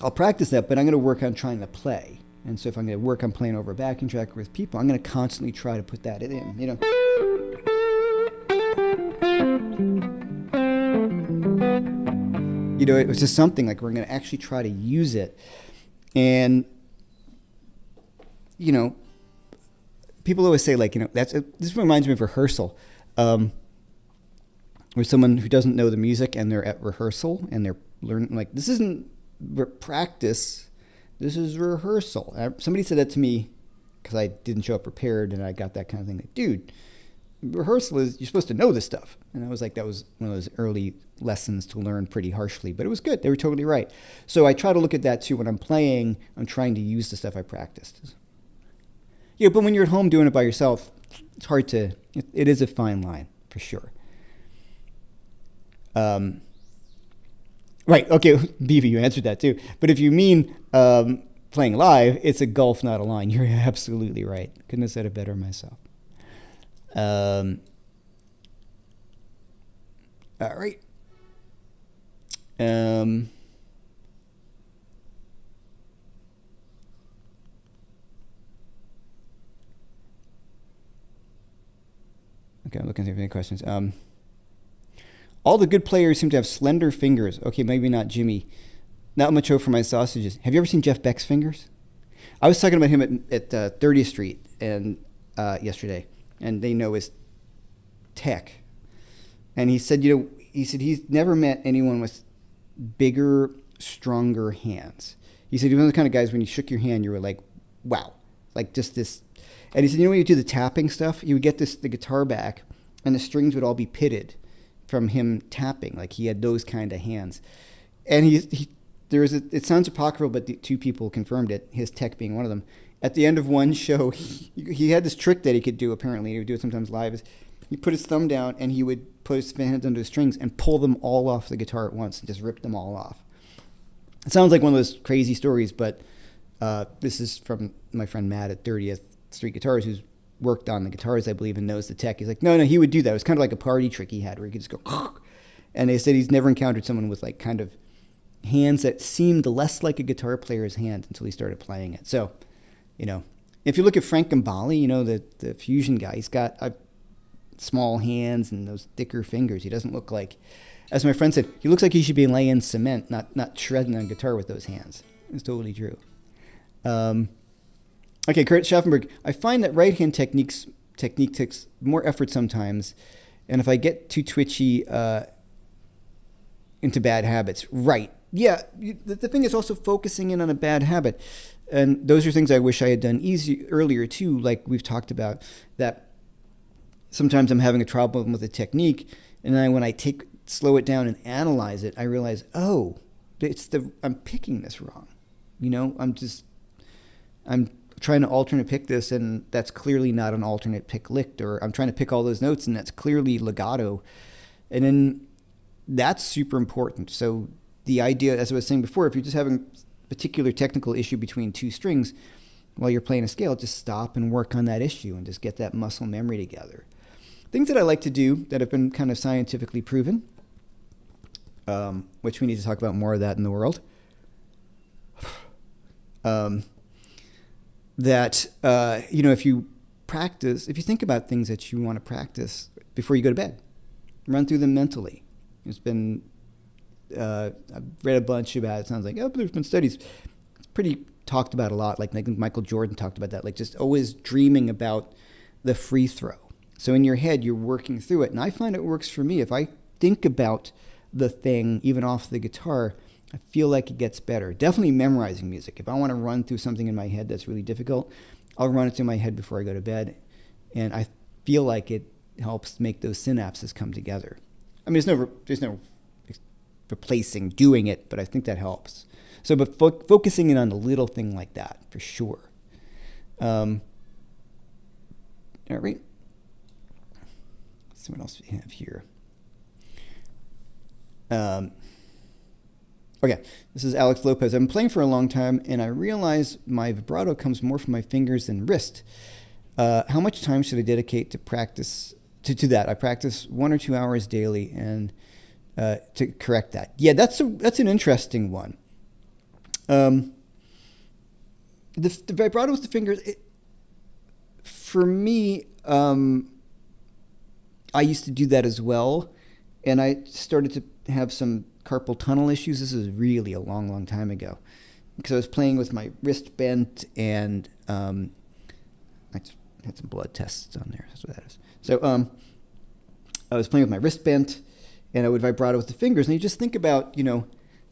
I'll practice that, but I'm going to work on trying to play. And so if I'm going to work on playing over a backing track with people, I'm going to constantly try to put that in, It was just something we're going to actually try to use it. And, people always say, like, this reminds me of rehearsal, where someone who doesn't know the music and they're at rehearsal and they're learning, like, this isn't practice, this is rehearsal. Somebody said that to me because I didn't show up prepared, and I got that kind of thing. Like, dude, rehearsal is, you're supposed to know this stuff. And I was like, that was one of those early lessons to learn pretty harshly, but it was good. They were totally right. So I try to look at that too. When I'm playing, I'm trying to use the stuff I practiced. Yeah, but when you're at home doing it by yourself, it's hard to, it is a fine line for sure. Right, okay, BV, you answered that too. But if you mean playing live, it's a gulf, not a line. You're absolutely right. Couldn't have said it better myself. All right. Okay, I'm looking through any questions. All the good players seem to have slender fingers. Okay, maybe not Jimmy. Not much hope for my sausages. Have you ever seen Jeff Becks' fingers? I was talking about him at 30th Street and yesterday, and they know his tech. And he said, he's never met anyone with bigger, stronger hands. He said, one of the kind of guys, when you shook your hand, you were like, wow, like just this. And he said, when you do the tapping stuff, you would get the guitar back, and the strings would all be pitted from him tapping. Like, he had those kind of hands. And it sounds apocryphal, but the two people confirmed it, his tech being one of them. At the end of one show, he had this trick that he could do, apparently. He would do it sometimes live. Is he put his thumb down, and he would put his hands under the strings and pull them all off the guitar at once and just rip them all off. It sounds like one of those crazy stories, but this is from my friend Matt at 30th Street Guitars, who's worked on the guitars, I believe, and knows the tech. He's like, no, he would do that. It was kind of like a party trick he had where he could just go, and they said he's never encountered someone with, like, kind of hands that seemed less like a guitar player's hand until he started playing it. So, if you look at Frank Gambale, the fusion guy, he's got small hands and those thicker fingers. He doesn't look like, as my friend said, he looks like he should be laying cement, not shredding on guitar with those hands. It's totally true. Okay, Kurt Schaffenberg, I find that right-hand technique takes more effort sometimes, and if I get too twitchy into bad habits. Right. Yeah, the thing is also focusing in on a bad habit. And those are things I wish I had done earlier too, like we've talked about, that sometimes I'm having a problem with a technique, and then when I slow it down and analyze it, I realize, I'm picking this wrong. I'm trying to alternate pick this, and that's clearly not an alternate pick licked, or I'm trying to pick all those notes, and that's clearly legato. And then that's super important. So the idea, as I was saying before, if you're just having a particular technical issue between two strings while you're playing a scale, just stop and work on that issue and just get that muscle memory together. Things that I like to do that have been kind of scientifically proven, which we need to talk about more of that in the world. If you think about things that you want to practice before you go to bed, run through them mentally. It's been, I've read a bunch about it. It sounds like, but there's been studies. It's pretty talked about a lot. Like I think Michael Jordan talked about that, like just always dreaming about the free throw. So in your head, you're working through it. And I find it works for me. If I think about the thing, even off the guitar, I feel like it gets better. Definitely memorizing music. If I want to run through something in my head that's really difficult, I'll run it through my head before I go to bed. And I feel like it helps make those synapses come together. I mean, there's no replacing doing it, but I think that helps. So, but focusing in on a little thing like that, for sure. All right. Let's see what else we have here. Okay, this is Alex Lopez. I've been playing for a long time, and I realize my vibrato comes more from my fingers than wrist. How much time should I dedicate to practice to that? I practice 1 or 2 hours daily, and to correct that. Yeah, that's an interesting one. The vibrato with the fingers, for me, I used to do that as well, and I started to have some carpal tunnel issues. This is really a long, long time ago, because I was playing with my wrist bent, and I had some blood tests on there. That's what that is. So I was playing with my wrist bent, and I would vibrato with the fingers. And you just think about,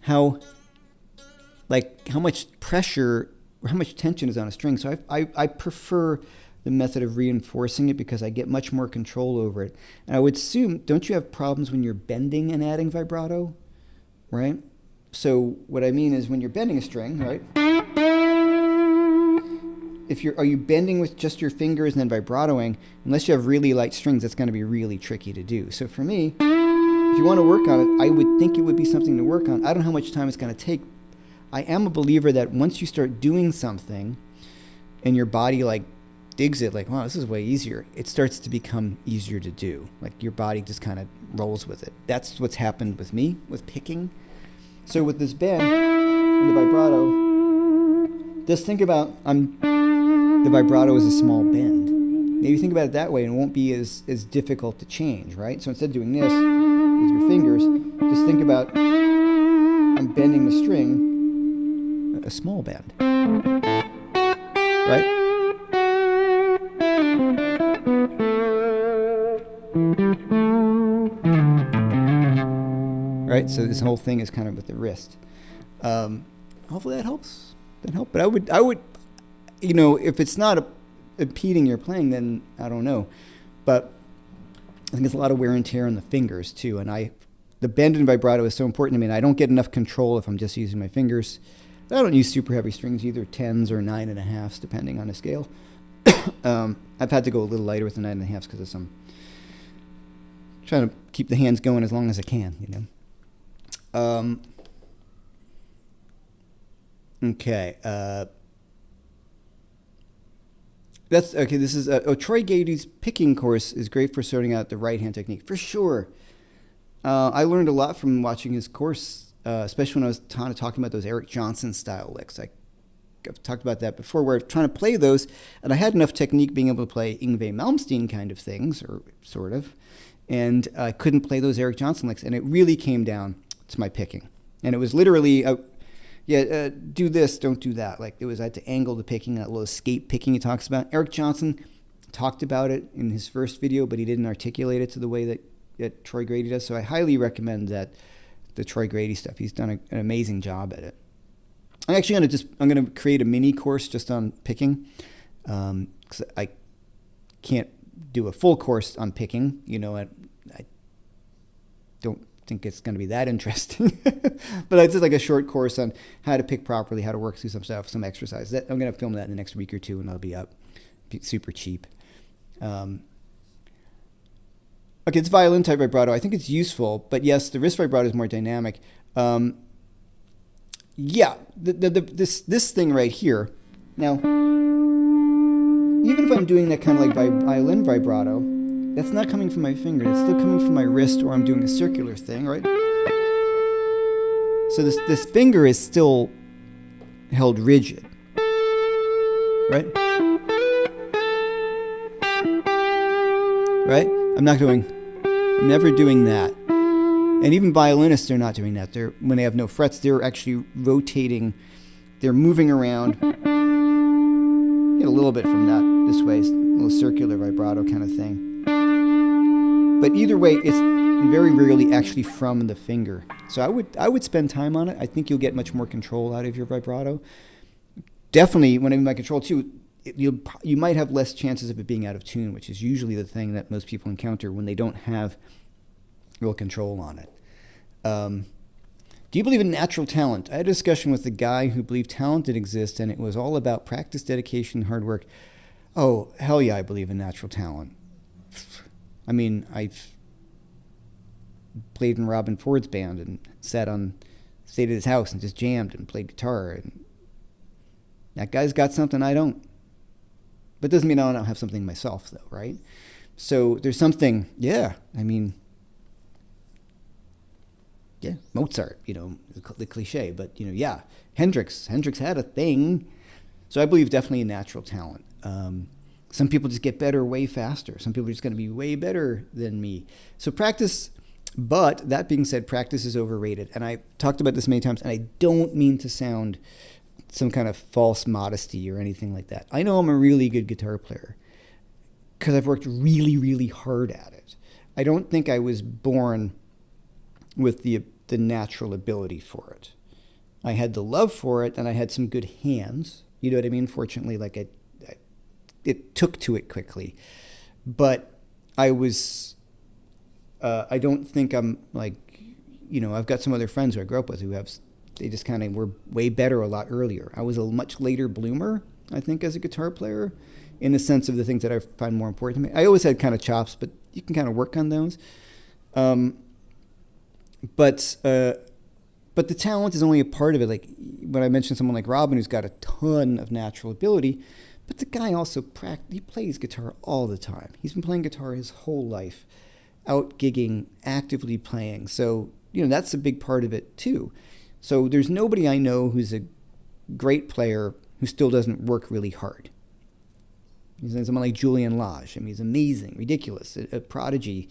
how much pressure or how much tension is on a string. So I prefer the method of reinforcing it because I get much more control over it. And I would assume, don't you have problems when you're bending and adding vibrato, right? So what I mean is when you're bending a string, right? Are you bending with just your fingers and then vibratoing? Unless you have really light strings, that's going to be really tricky to do. So for me, if you want to work on it, I would think it would be something to work on. I don't know how much time it's going to take. I am a believer that once you start doing something and your body digs it, wow, this is way easier, it starts to become easier to do. Your body just kind of rolls with it. That's what's happened with me with picking. So with this bend and the vibrato, just think about the vibrato is a small bend. Maybe think about it that way, and it won't be as difficult to change, right? So instead of doing this with your fingers, just think about I'm bending the string, a small bend, right? Right, so this whole thing is kind of with the wrist. Hopefully that helps. But I would, if it's not impeding your playing, then I don't know. But I think it's a lot of wear and tear on the fingers too. And the bend and vibrato is so important to me. And I don't get enough control if I'm just using my fingers. I don't use super heavy strings either, 10s or 9.5s, depending on the scale. I've had to go a little lighter with the 9.5s because of some trying to keep the hands going as long as I can, Okay. That's okay. This is Troy Gady's picking course is great for sorting out the right hand technique for sure. I learned a lot from watching his course, especially when I was talking about those Eric Johnson style licks. I've talked about that before, where I'm trying to play those, and I had enough technique being able to play Yngwie Malmsteen kind of things, or sort of, and I couldn't play those Eric Johnson licks, and it really came down to my picking, and it was literally. Do this, don't do that. I had to angle the picking, that little escape picking he talks about. Eric Johnson talked about it in his first video, but he didn't articulate it to the way that Troy Grady does. So I highly recommend the Troy Grady stuff. He's done an amazing job at it. I'm actually I'm gonna create a mini course just on picking, because I can't do a full course on picking. I don't think it's going to be that interesting, but it's just a short course on how to pick properly, how to work through some stuff, some exercises. I'm going to film that in the next week or two, and it'll be up. Super cheap. Okay, it's violin type vibrato. I think it's useful, but yes, the wrist vibrato is more dynamic. This thing right here. Now, even if I'm doing that kind of violin vibrato, that's not coming from my finger. It's still coming from my wrist, or I'm doing a circular thing, right? So this finger is still held rigid, right? Right? I'm never doing that. And even violinists are not doing that. When they have no frets, they're actually rotating. They're moving around. Get a little bit from that this way, a little circular vibrato kind of thing. But either way, it's very rarely actually from the finger. So I would spend time on it. I think you'll get much more control out of your vibrato. Definitely, when I'm in my control too, you might have less chances of it being out of tune, which is usually the thing that most people encounter when they don't have real control on it. Do you believe in natural talent? I had a discussion with a guy who believed talent did exist, and it was all about practice, dedication, hard work. Oh, hell yeah, I believe in natural talent. I mean, I've played in Robin Ford's band and stayed at his house and just jammed and played guitar. And that guy's got something I don't. But it doesn't mean I don't have something myself, though, right? So there's something, Mozart, the cliche. But, Hendrix had a thing. So I believe definitely in natural talent. Some people just get better way faster. Some people are just going to be way better than me. So practice, but that being said, practice is overrated. And I talked about this many times, and I don't mean to sound some kind of false modesty or anything like that. I know I'm a really good guitar player. because I've worked really, really hard at it. I don't think I was born with the natural ability for it. I had the love for it, and I had some good hands. You know what I mean? Fortunately, like it took to it quickly. But I don't think I'm like, I've got some other friends who I grew up with they just kind of were way better a lot earlier. I was a much later bloomer, I think, as a guitar player, in the sense of the things that I find more important to me. I always had kind of chops, but you can kind of work on those. But the talent is only a part of it. Like when I mentioned someone like Robin, who's got a ton of natural ability, but the guy also he plays guitar all the time. He's been playing guitar his whole life, out gigging, actively playing. So, that's a big part of it too. So there's nobody I know who's a great player who still doesn't work really hard. Someone like Julian Lage. I mean, he's amazing, ridiculous, a prodigy,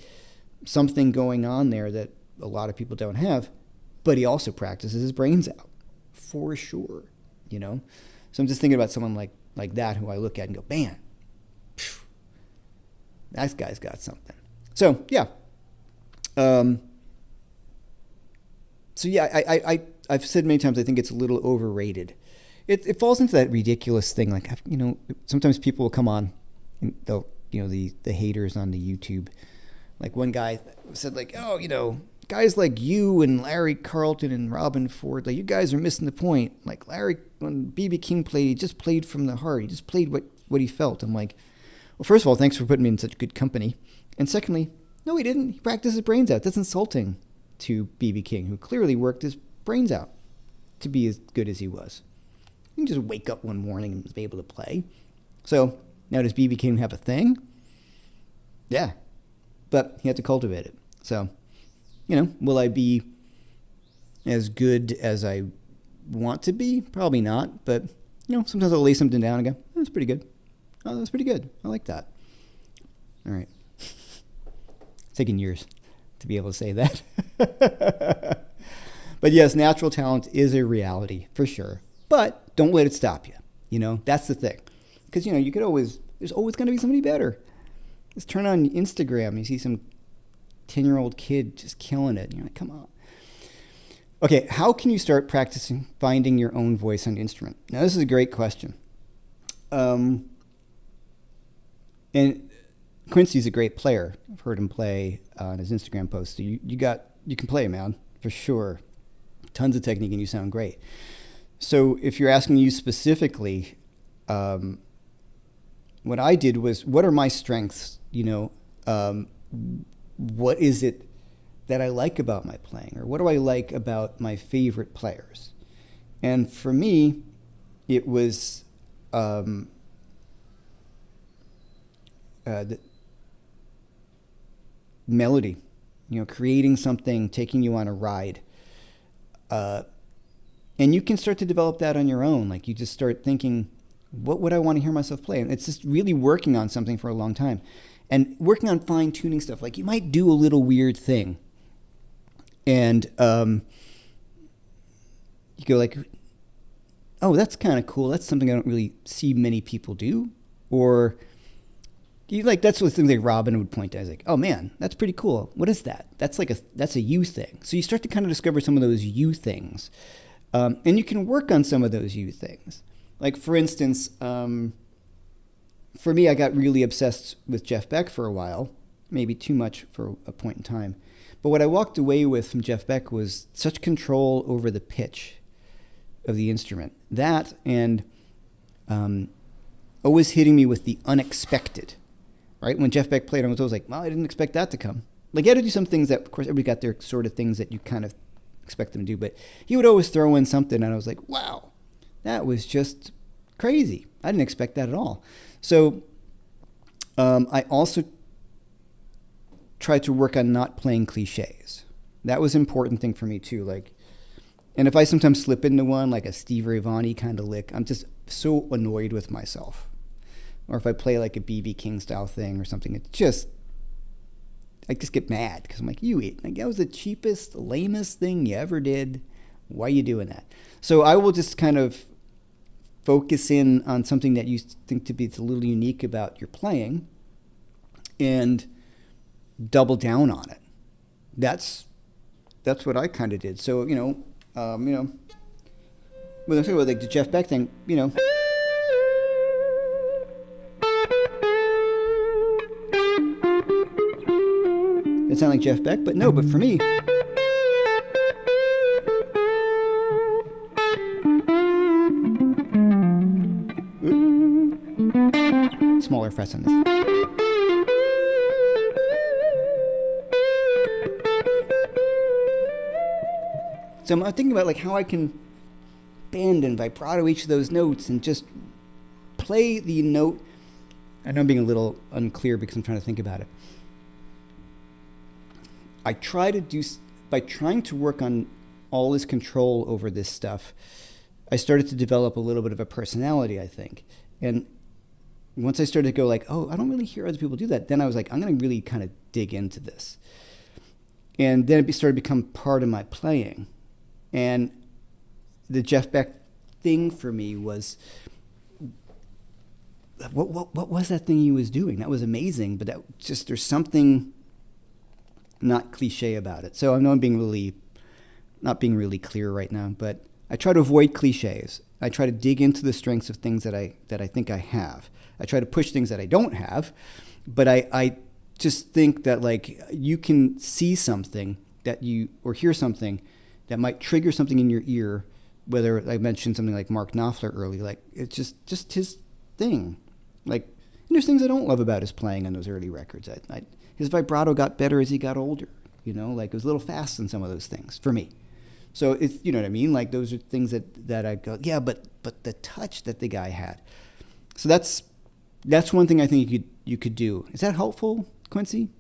something going on there that a lot of people don't have, but he also practices his brains out, for sure, So I'm just thinking about someone like that who I look at and go, man, that guy's got something. So, yeah. I've said many times I think it's a little overrated. It falls into that ridiculous thing. Like, sometimes people will come on, and they'll, the haters on the YouTube. Like one guy said, like, oh, guys like you and Larry Carlton and Robin Ford, like you guys are missing the point. Like Larry, when B.B. King played, he just played from the heart. He just played what he felt. I'm like, well, first of all, thanks for putting me in such good company. And secondly, no, he didn't. He practiced his brains out. That's insulting to B.B. King, who clearly worked his brains out to be as good as he was. You can just wake up one morning and be able to play. So now does B.B. King have a thing? Yeah, but he had to cultivate it. So, will I be as good as I want to be? Probably not. But, sometimes I'll lay something down and go, oh, that's pretty good. Oh, that's pretty good. I like that. All right. It's taken years to be able to say that. But yes, natural talent is a reality for sure. But don't let it stop you. That's the thing. Because, there's always going to be somebody better. Just turn on Instagram. You see some 10-year-old kid just killing it. And you're like, come on. Okay, how can you start practicing finding your own voice on the instrument? Now, this is a great question. And Quincy's a great player. I've heard him play on his Instagram posts. So you can play, man, for sure. Tons of technique and you sound great. So if you're asking you specifically, what I did was, what are my strengths? What is it that I like about my playing? Or what do I like about my favorite players? And for me, it was the melody, creating something, taking you on a ride. And you can start to develop that on your own. Like you just start thinking, what would I want to hear myself play? And it's just really working on something for a long time. And working on fine-tuning stuff. Like you might do a little weird thing. And you go like, oh, that's kind of cool. That's something I don't really see many people do. Or that's what things like Robin would point to. I was like, oh man, that's pretty cool. What is that? That's a you thing. So you start to kind of discover some of those you things. And you can work on some of those you things. Like for instance, for me, I got really obsessed with Jeff Beck for a while, maybe too much for a point in time. But what I walked away with from Jeff Beck was such control over the pitch of the instrument. That and always hitting me with the unexpected. Right? When Jeff Beck played, I was always like, well, I didn't expect that to come. Like, you had to do some things that, of course, everybody got their sort of things that you kind of expect them to do. But he would always throw in something, and I was like, wow, that was just crazy. I didn't expect that at all. So I also tried to work on not playing cliches. That was an important thing for me, too. Like, and if I sometimes slip into one, like a Steve Ray Vaughan-y kind of lick, I'm just so annoyed with myself. Or if I play like a B.B. King style thing or something, I just get mad because I'm like, that was the cheapest, lamest thing you ever did. Why are you doing that? So I will just kind of focus in on something that you think to be a little unique about your playing and double down on it. That's what I kind of did. So, when I talk about like the Jeff Beck thing, it sounded like Jeff Beck, but no, but for me, smaller frets on this. So I'm thinking about like how I can bend and vibrato each of those notes and just play the note. I know I'm being a little unclear because I'm trying to think about it. I try to do, by trying to work on all this control over this stuff, I started to develop a little bit of a personality, I think. And once I started to go like, oh, I don't really hear other people do that, then I was like, I'm going to really kind of dig into this. And then it started to become part of my playing. And the Jeff Beck thing for me was, what was that thing he was doing? That was amazing, but that just, there's something not cliche about it. So I know I'm not being really clear right now, but I try to avoid cliches. I try to dig into the strengths of things that I think I have. I try to push things that I don't have, but I just think that like you can see something or hear something that might trigger something in your ear, whether I mentioned something like Mark Knopfler early, like it's just his thing. Like there's things I don't love about his playing on those early records. His vibrato got better as he got older, like it was a little fast in some of those things for me. So it's, you know what I mean? Like those are things that I go, yeah, but the touch that the guy had. So that's one thing I think you could do. Is that helpful, Quincy?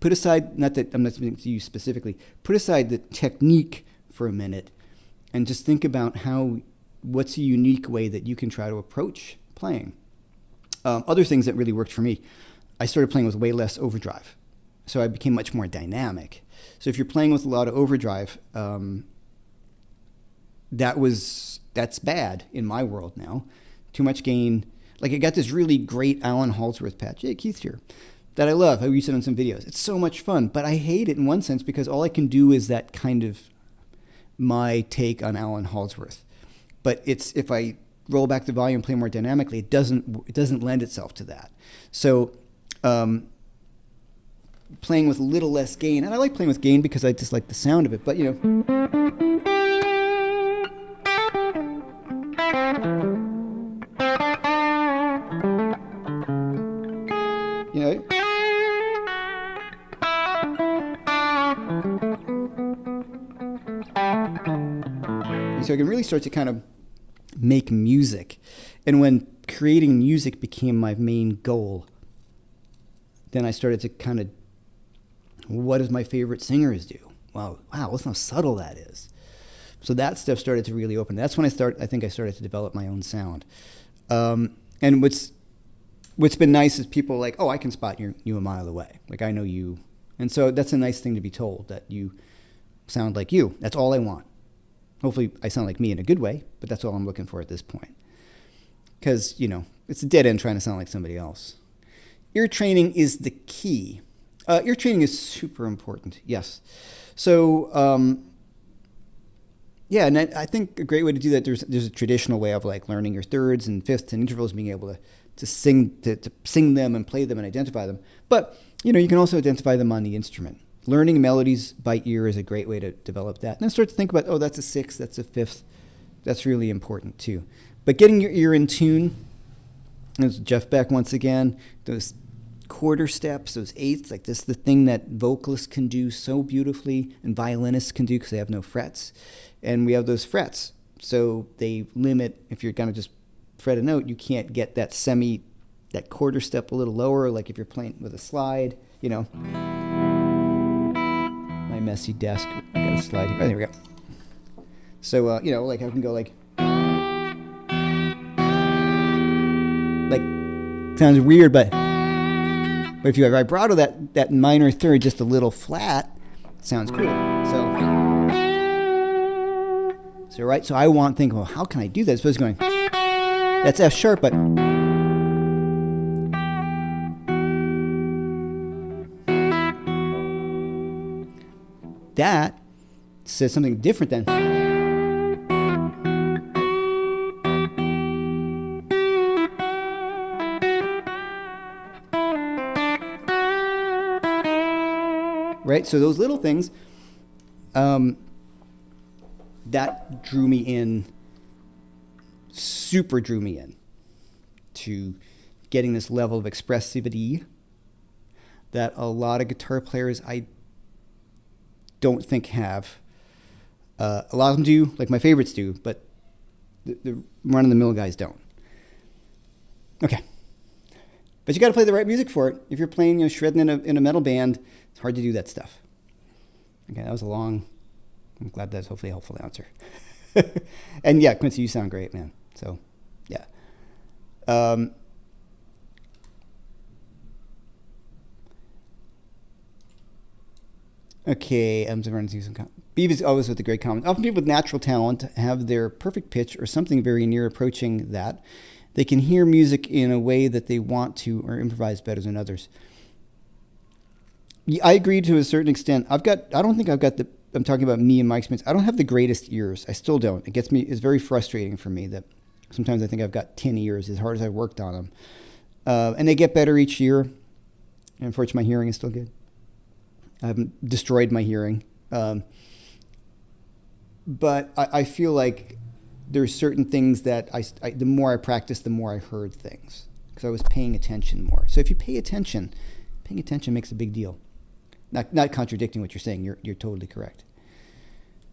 Put aside, not that I'm not speaking to you specifically, put aside the technique for a minute and just think about what's a unique way that you can try to approach playing. Other things that really worked for me, I started playing with way less overdrive. So I became much more dynamic. So if you're playing with a lot of overdrive, that's bad in my world now. Too much gain. Like I got this really great Alan Halsworth patch. Hey, Keith's here. That I love. I use it on some videos. It's so much fun, but I hate it in one sense because all I can do is that kind of my take on Alan Halsworth. But if I roll back the volume, play more dynamically, it doesn't lend itself to that. So playing with a little less gain, and I like playing with gain because I just like the sound of it, but so I can really start to kind of make music. And when creating music became my main goal, then I started to kind of, what does my favorite singers do? Wow, listen how subtle that is. So that stuff started to really open. That's when I think I started to develop my own sound. And what's been nice is people like, oh, I can spot you a mile away. Like I know you. And so that's a nice thing to be told, that you sound like you. That's all I want. Hopefully I sound like me in a good way, but that's all I'm looking for at this point. Because, it's a dead end trying to sound like somebody else. Ear training is the key. Ear training is super important, yes. So, and I think a great way to do that, there's a traditional way of like learning your thirds and fifths and intervals, being able to sing them and play them and identify them. But, you can also identify them on the instrument. Learning melodies by ear is a great way to develop that. And then start to think about, that's a sixth, that's a fifth. That's really important too. But getting your ear in tune, as Jeff Beck once again, those quarter steps, those eighths, like this is the thing that vocalists can do so beautifully and violinists can do because they have no frets. And we have those frets. So they limit, if you're going to just fret a note, you can't get that quarter step a little lower, like if you're playing with a slide, My messy desk, I got a slide here. Oh, there we go. So, like I can go like sounds weird, but if you have vibrato, that minor third just a little flat, it sounds cool. So I want to think, well, how can I do that? I suppose going, that's F sharp, but that says something different than. Right? So those little things, that drew me in, super drew me in to getting this level of expressivity that a lot of guitar players I don't think have. A lot of them do, like my favorites do, but the run-of-the-mill guys don't. Okay. But you got to play the right music for it. If you're playing, shredding in a metal band, it's hard to do that stuff. Okay, that was a long, I'm glad that's hopefully a helpful answer. And yeah, Quincy, you sound great, man. So, yeah. Okay, I'm running through some comments. Beav is always with a great comment. Often people with natural talent have their perfect pitch or something very near approaching that. They can hear music in a way that they want to or improvise better than others. I agree to a certain extent. I'm talking about me and my experience. I don't have the greatest ears. I still don't. It's very frustrating for me that sometimes I think I've got tin ears as hard as I've worked on them. And they get better each year. Unfortunately, my hearing is still good. I haven't destroyed my hearing. But I feel like there's certain things that the more I practiced, the more I heard things because I was paying attention more. So if you paying attention makes a big deal. Not contradicting what you're saying. You're totally correct.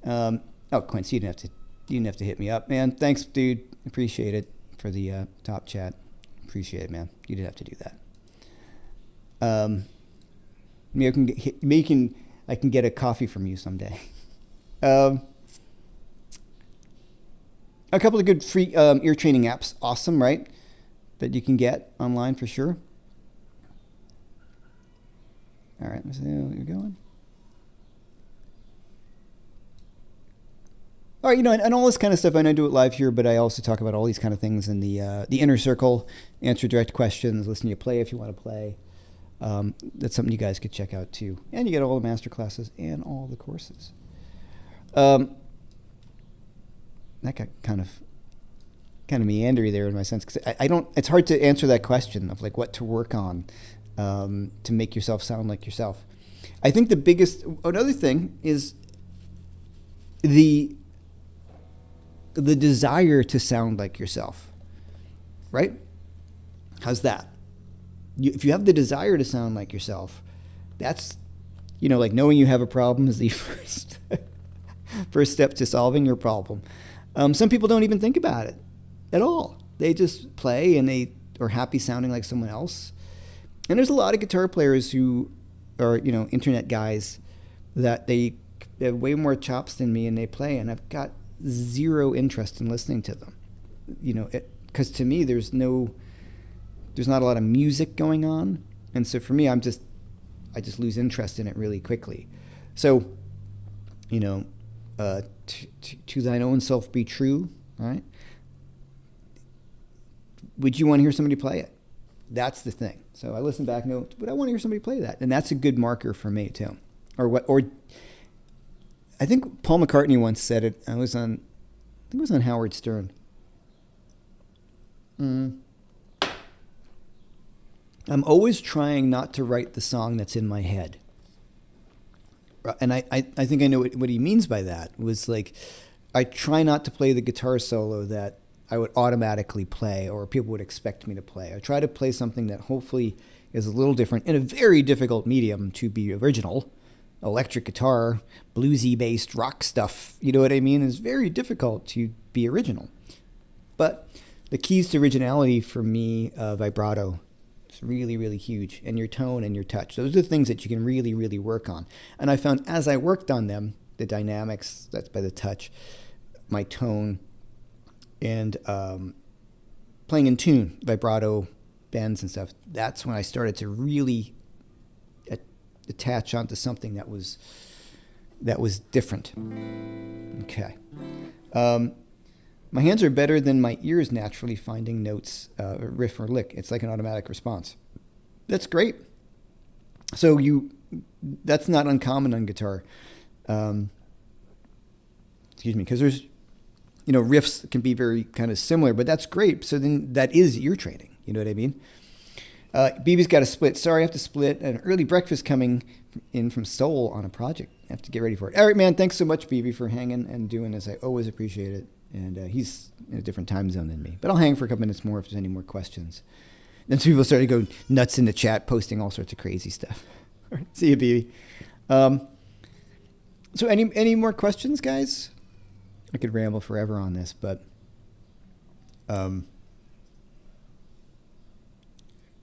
Quincy, you didn't have to hit me up, man. Thanks, dude. Appreciate it for the top chat. Appreciate it, man. You didn't have to do that. Maybe I can get a coffee from you someday. A couple of good free ear training apps. Awesome, right? That you can get online for sure. All right, let's see how you're going. All right, and all this kind of stuff, I know I do it live here, but I also talk about all these kind of things in the inner circle, answer direct questions, listen to you play if you want to play. That's something you guys could check out too. And you get all the master classes and all the courses. That got kind of meandery there in my sense, because I don't, it's hard to answer that question of like what to work on to make yourself sound like yourself. I think another thing is the desire to sound like yourself, right? How's that? If you have the desire to sound like yourself, that's, like knowing you have a problem is the first step to solving your problem. Some people don't even think about it at all. They just play and they are happy sounding like someone else. And there's a lot of guitar players who are, internet guys that they have way more chops than me and they play, and I've got zero interest in listening to them. Because to me, there's not a lot of music going on. And so for me, I just lose interest in it really quickly. So, to thine own self be true, right? Would you want to hear somebody play it? That's the thing. So I listen back and go, but I want to hear somebody play that. And that's a good marker for me too. Or I think Paul McCartney once said it. I think it was on Howard Stern. I'm always trying not to write the song that's in my head. And I think I know what he means by that. It was like, I try not to play the guitar solo that I would automatically play or people would expect me to play. I try to play something that hopefully is a little different in a very difficult medium to be original. Electric guitar, bluesy-based rock stuff, you know what I mean? It's very difficult to be original. But the keys to originality for me, vibrato, it's really, really huge. And your tone and your touch. Those are the things that you can really, really work on. And I found as I worked on them, the dynamics, that's by the touch, my tone, and playing in tune, vibrato, bends and stuff, that's when I started to really attach onto something that was different. Okay. My hands are better than my ears naturally finding notes, riff or lick. It's like an automatic response. That's great. So that's not uncommon on guitar. Excuse me, because there's, riffs can be very kind of similar, but that's great. So then that is ear training. You know what I mean? BB's got to split. Sorry, I have to split. An early breakfast coming in from Seoul on a project. I have to get ready for it. All right, man. Thanks so much, BB, for hanging and doing this. I always appreciate it. And he's in a different time zone than me. But I'll hang for a couple minutes more if there's any more questions. Then some people started to go nuts in the chat, posting all sorts of crazy stuff. All right, see you, BB. So any more questions, guys? I could ramble forever on this, but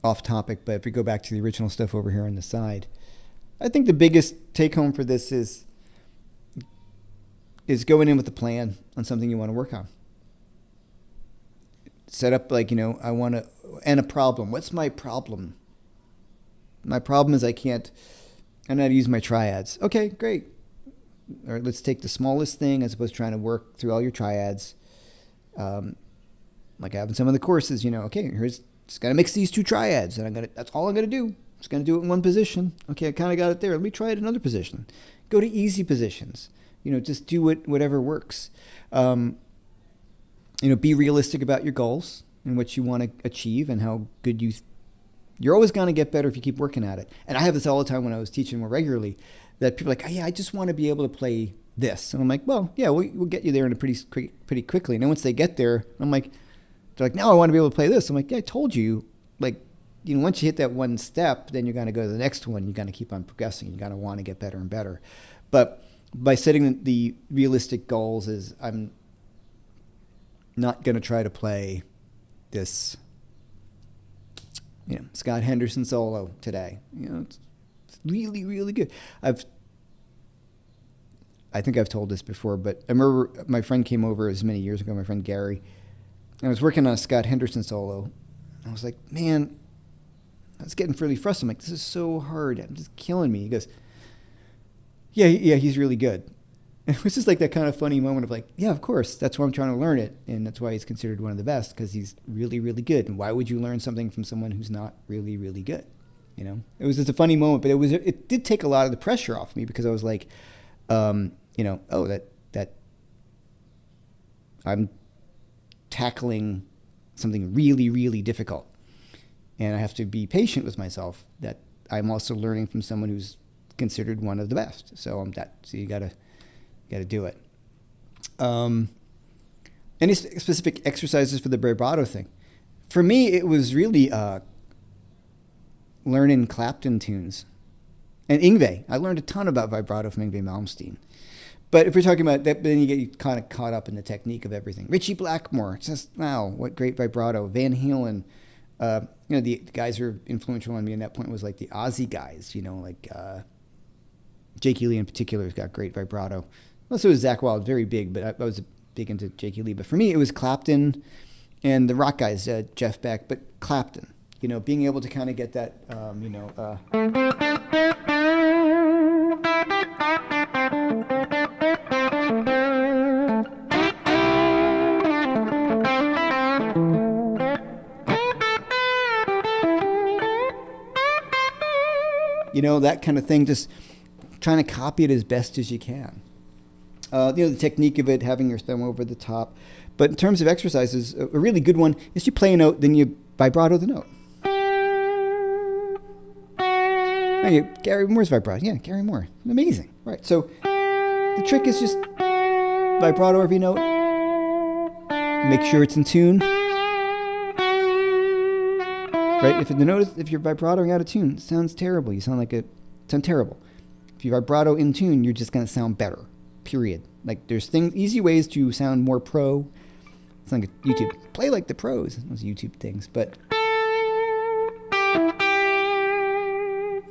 off topic. But if we go back to the original stuff over here on the side, I think the biggest take home for this is going in with a plan on something you want to work on. Set up I want to, and a problem. What's my problem? My problem is I know how to use my triads. Okay, great. All right, let's take the smallest thing as opposed to trying to work through all your triads. Like I have in some of the courses, okay, just got to mix these two triads, and that's all I'm going to do. Just going to do it in one position. Okay, I kind of got it there. Let me try it in another position. Go to easy positions. Just do whatever works. Be realistic about your goals and what you want to achieve and how good you're always going to get better if you keep working at it. And I have this all the time when I was teaching more regularly, that people are like, oh, yeah, I just want to be able to play this. And I'm like, well, yeah, we'll get you there in a pretty quickly. And then once they get there, they're like, now I want to be able to play this. I'm like, yeah, I told you, once you hit that one step, then you're going to go to the next one. You're going to keep on progressing. You're going to want to get better and better. But by setting the realistic goals is I'm not going to try to play this, Scott Henderson solo today. It's really, really good. I think I've told this before, but I remember my friend came over as many years ago, my friend Gary, and I was working on a Scott Henderson solo. I was like, man, I was getting fairly frustrated. I'm like, this is so hard. I'm just killing me. He goes, yeah, he's really good. And it was just like that kind of funny moment of yeah, of course, that's why I'm trying to learn it. And that's why he's considered one of the best, because he's really, really good. And why would you learn something from someone who's not really, really good? It was just a funny moment, but it did take a lot of the pressure off me, because I was like, that I'm tackling something really, really difficult. And I have to be patient with myself that I'm also learning from someone who's considered one of the best. So you gotta do it. Any specific exercises for the vibrato thing? For me, it was really learning Clapton tunes. And Yngwie. I learned a ton about vibrato from Yngwie Malmsteen. But if we're talking about that, then you get kind of caught up in the technique of everything. Richie Blackmore, just, wow, what great vibrato. Van Halen, the guys who are influential on me at that point was like the Ozzy guys, Jake Lee in particular has got great vibrato. Also, Zach Wild, very big, but I was big into Jake Lee. But for me, it was Clapton and the rock guys, Jeff Beck, but Clapton. Being able to kind of get that, that kind of thing, just trying to copy it as best as you can. The technique of it, having your thumb over the top. But in terms of exercises, a really good one is you play a note, then you vibrato the note. Gary Moore's vibrato. Yeah, Gary Moore. Amazing. Right. So the trick is just vibrato every note. Make sure it's in tune. Right? If you're vibratoing out of tune, it sounds terrible. You sound terrible. If you vibrato in tune, you're just going to sound better. Period. There's easy ways to sound more pro. It's like YouTube. Play like the pros. Those YouTube things. But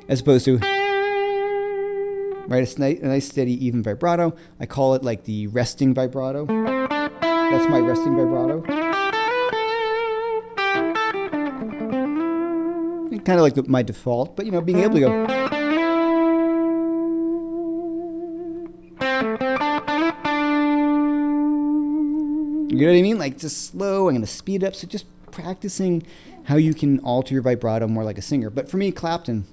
as opposed to a nice steady even vibrato. I call it like the resting vibrato. That's my resting vibrato. Kind of like my default, but being able to go. You know what I mean? Just slow. I'm going to speed it up. So just practicing how you can alter your vibrato more like a singer. But for me, Clapton,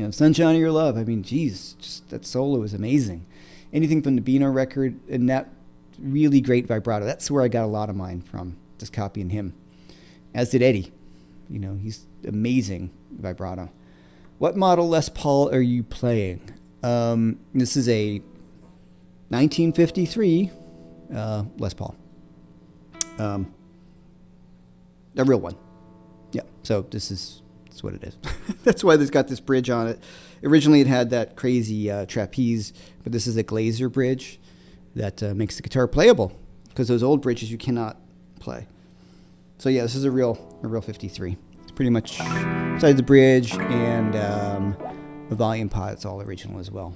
Sunshine of Your Love. I mean, geez, just that solo is amazing. anything from the Beano record, and that really great vibrato. That's where I got a lot of mine from, just copying him. As did Eddie. You know, he's amazing vibrato. What model Les Paul are you playing? This is a 1953 Les Paul. A real one. Yeah, so that's what it is. That's why it's got this bridge on it. Originally it had that crazy trapeze, but this is a Glaser bridge that makes the guitar playable, because those old bridges you cannot play. So yeah, this is a real 53. It's pretty much besides the bridge and the volume pot, it's all original as well.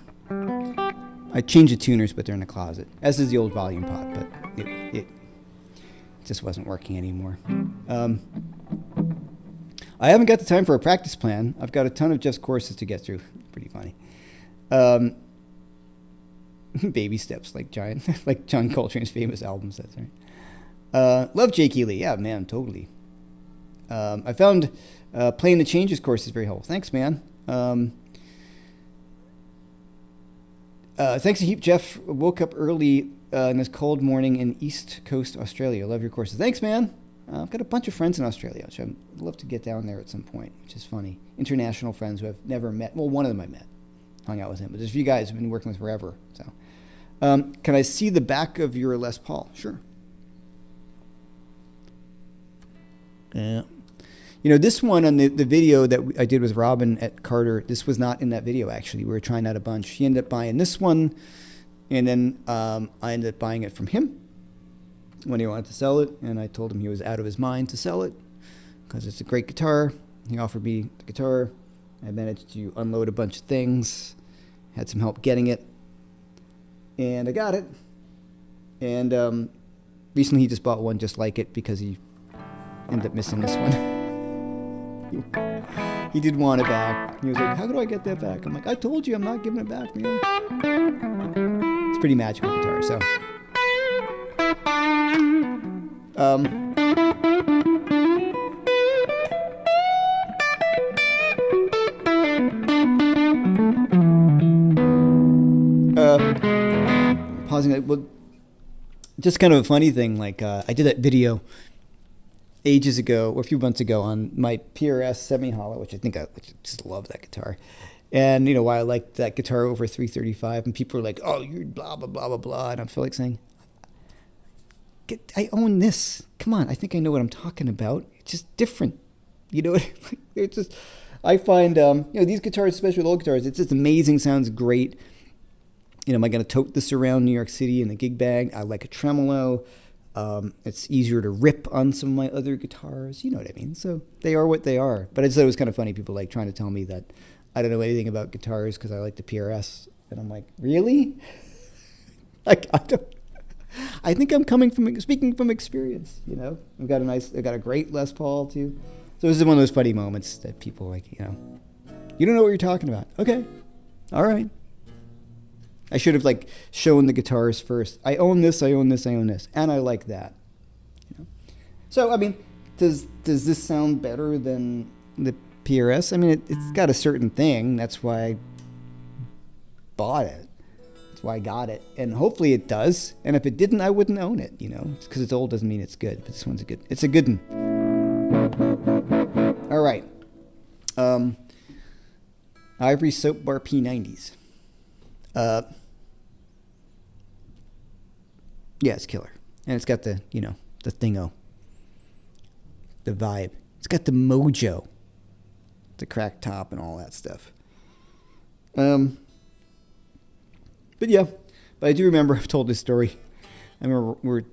I changed the tuners, but they're in the closet, as is the old volume pot, but it just wasn't working anymore. I haven't got the time for a practice plan. I've got a ton of Jeff's courses to get through. Pretty funny. Baby steps, like John Coltrane's famous albums. That's right. Love Jake Ely. Yeah, man, totally. I found playing the changes course is very helpful. Thanks, man. Thanks a heap, Jeff. Woke up early in this cold morning in East Coast, Australia. Love your courses. Thanks, man. I've got a bunch of friends in Australia, which I'd love to get down there at some point, which is funny. International friends who I've never met. Well, one of them I met. Hung out with him. But there's a few guys who've been working with forever. So, can I see the back of your Les Paul? Sure. Yeah. You know, this one on the video that I did with Robin at Carter, this was not in that video, actually. We were trying out a bunch. He ended up buying this one, and then I ended up buying it from him when he wanted to sell it, and I told him he was out of his mind to sell it because it's a great guitar. He offered me the guitar. I managed to unload a bunch of things, had some help getting it, and I got it. And recently he just bought one just like it because he ended up missing this one. He did want it back. He was like, how do I get that back? I'm like, I told you I'm not giving it back, man. It's a pretty magical guitar, so. Pausing it, well, just kind of a funny thing, like I did that video ages ago, or a few months ago, on my PRS semi-hollow, which I just love that guitar. And, you know, why I liked that guitar over 335, and people were like, oh, you're blah, blah, blah, blah, blah. And I feel like saying, I own this. Come on, I think I know what I'm talking about. It's just different. You know, it's just, I find, you know, these guitars, especially with old guitars, it's just amazing, sounds great. You know, am I going to tote this around New York City in a gig bag? I like a tremolo. It's easier to rip on some of my other guitars. You know what I mean? So they are what they are. But I just thought it was kind of funny, people like trying to tell me that I don't know anything about guitars because I like the PRS. And I'm like, really? Like, I think I'm speaking from experience, you know? I've got a great Les Paul too. So this is one of those funny moments that people like, you know, you don't know what you're talking about. Okay. All right. I should have like shown the guitars first. I own this, I own this, I own this, and I like that. You know? So I mean, does this sound better than the PRS? I mean, it's got a certain thing. That's why I bought it. That's why I got it, and hopefully it does. And if it didn't, I wouldn't own it. You know, because it's old doesn't mean it's good. But this one's it's a good one. All right. Ivory Soap Bar P90s. Yeah, it's killer. And it's got the, you know, the thingo. The vibe. It's got the mojo. The cracked top and all that stuff. But yeah. But I do remember, I've told this story. I remember we were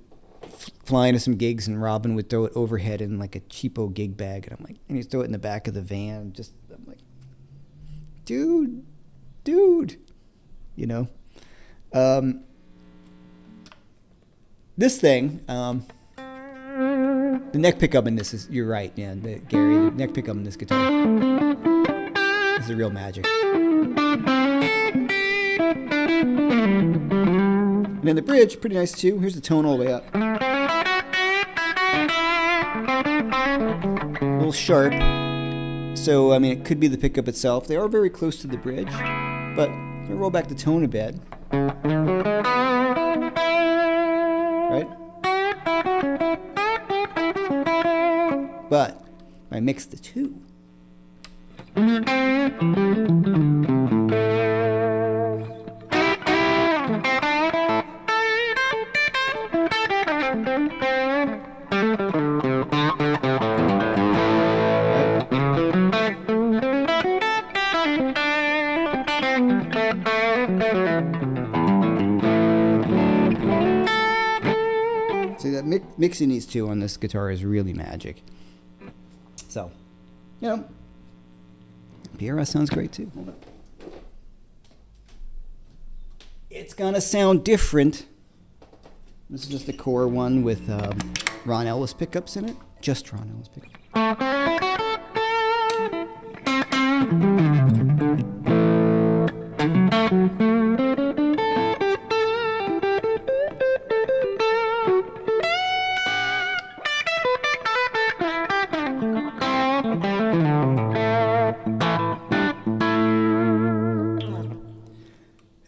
flying to some gigs and Robin would throw it overhead in like a cheapo gig bag. And I'm like, and he'd throw it in the back of the van. I'm like, dude. You know? This thing, the neck pickup in this is, you're right, man, Gary, the neck pickup in this guitar is the real magic. And then the bridge, pretty nice too. Here's the tone all the way up. A little sharp. So, I mean, it could be the pickup itself. They are very close to the bridge, but I'm going to roll back the tone a bit. Right? But I mix the two. See, that mixing these two on this guitar is really magic. So, you know, PRS sounds great too. Hold on. It's gonna sound different. This is just a core one with Ron Ellis pickups in it. Just Ron Ellis pickups.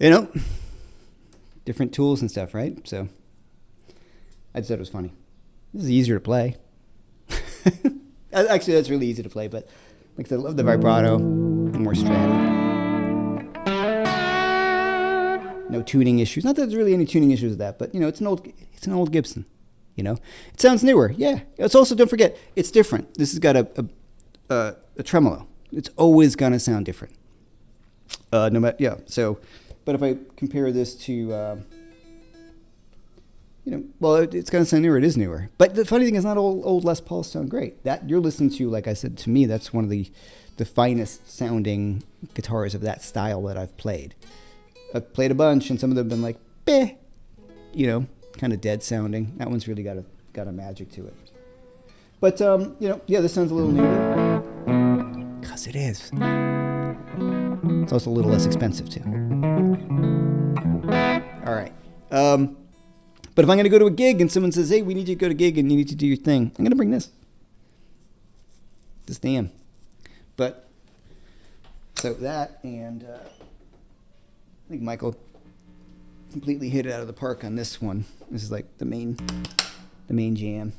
You know, different tools and stuff, right? So I just thought it was funny. This is easier to play. Actually, that's really easy to play, but like I said, I love the vibrato, more stratty. No tuning issues. Not that there's really any tuning issues with that, but you know, it's an old Gibson. You know, it sounds newer. Yeah. It's also, don't forget, it's different. This has got a tremolo. It's always gonna sound different. No matter, yeah. So, but if I compare this to, you know, well, it's gonna sound newer. It is newer. But the funny thing is, not all old Les Pauls sound great. That you're listening to, like I said, to me, that's one of the finest sounding guitars of that style that I've played. I've played a bunch, and some of them have been like, bleh, you know, kind of dead sounding. That one's really got a magic to it. But you know, yeah, this sounds a little newer. 'Cause it is. It's also a little less expensive too. All right. But if I'm going to go to a gig and someone says, hey, we need you to go to a gig and you need to do your thing, I'm going to bring this. This damn. But, so that, and I think Michael completely hit it out of the park on this one. This is like the main jam.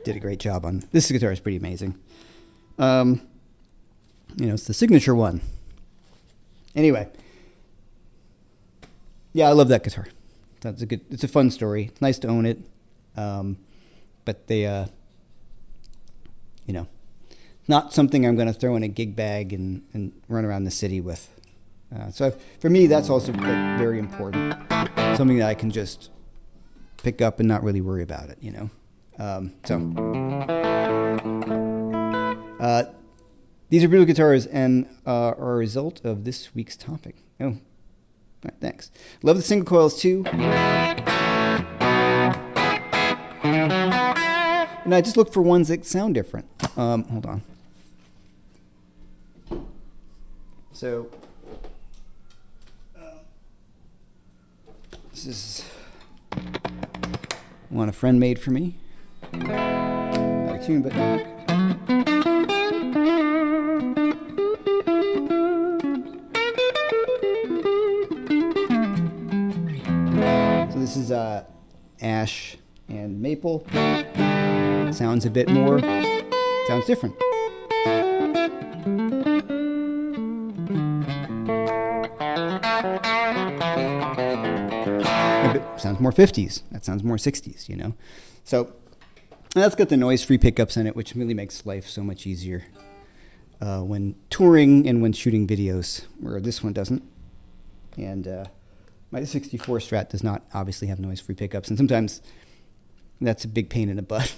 Did a great job on this guitar. Is pretty amazing. You know, it's the signature one. Anyway, yeah, I love that guitar. That's it's a fun story. It's nice to own it. But they, you know, not something I'm going to throw in a gig bag and run around the city with. So for me, that's also like very important. Something that I can just pick up and not really worry about it, you know. These are beautiful guitars and are a result of this week's topic. Oh, all right, thanks. Love the single coils too. And I just look for ones that sound different. Hold on. So, this is one a friend made for me. Out of tune, but so this is ash and maple. Sounds a bit more. Sounds different. Sounds more 50s. That sounds more 60s, you know. So that's got the noise-free pickups in it, which really makes life so much easier when touring and when shooting videos, where this one doesn't. And my 64 Strat does not obviously have noise-free pickups, and sometimes that's a big pain in the butt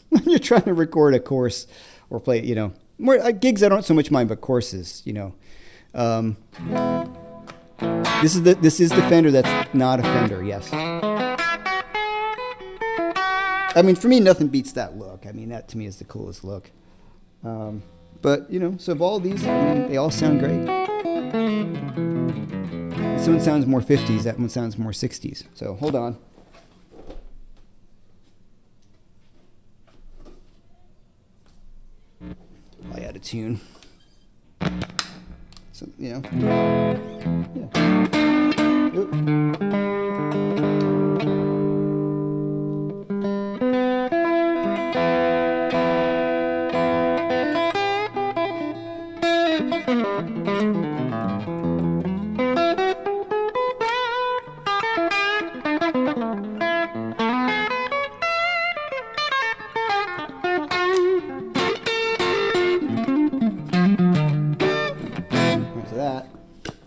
when you're trying to record a course or play, you know, more gigs I don't so much mind, but courses, this is the Fender that's not a Fender. Yes. I mean, for me, nothing beats that look. I mean, that to me is the coolest look. But so of all these, they all sound great. This one sounds more 50s. That one sounds more 60s. So hold on. I add a tune. So, yeah. Oop.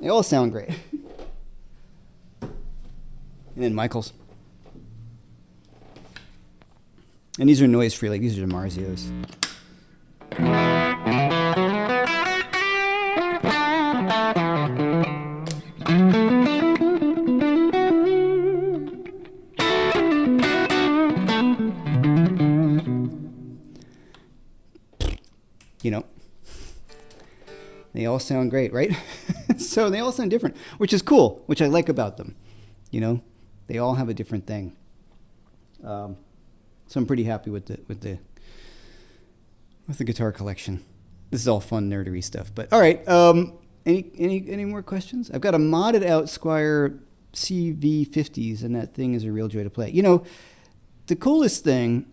They all sound great. And then Michael's. And these are noise free, like these are DiMarzios. They all sound great, right? So they all sound different, which is cool, which I like about them. They all have a different thing. So I'm pretty happy with the guitar collection. This is all fun nerdery stuff. But all right, any more questions? I've got a modded out Squier CV50s, and that thing is a real joy to play. The coolest thing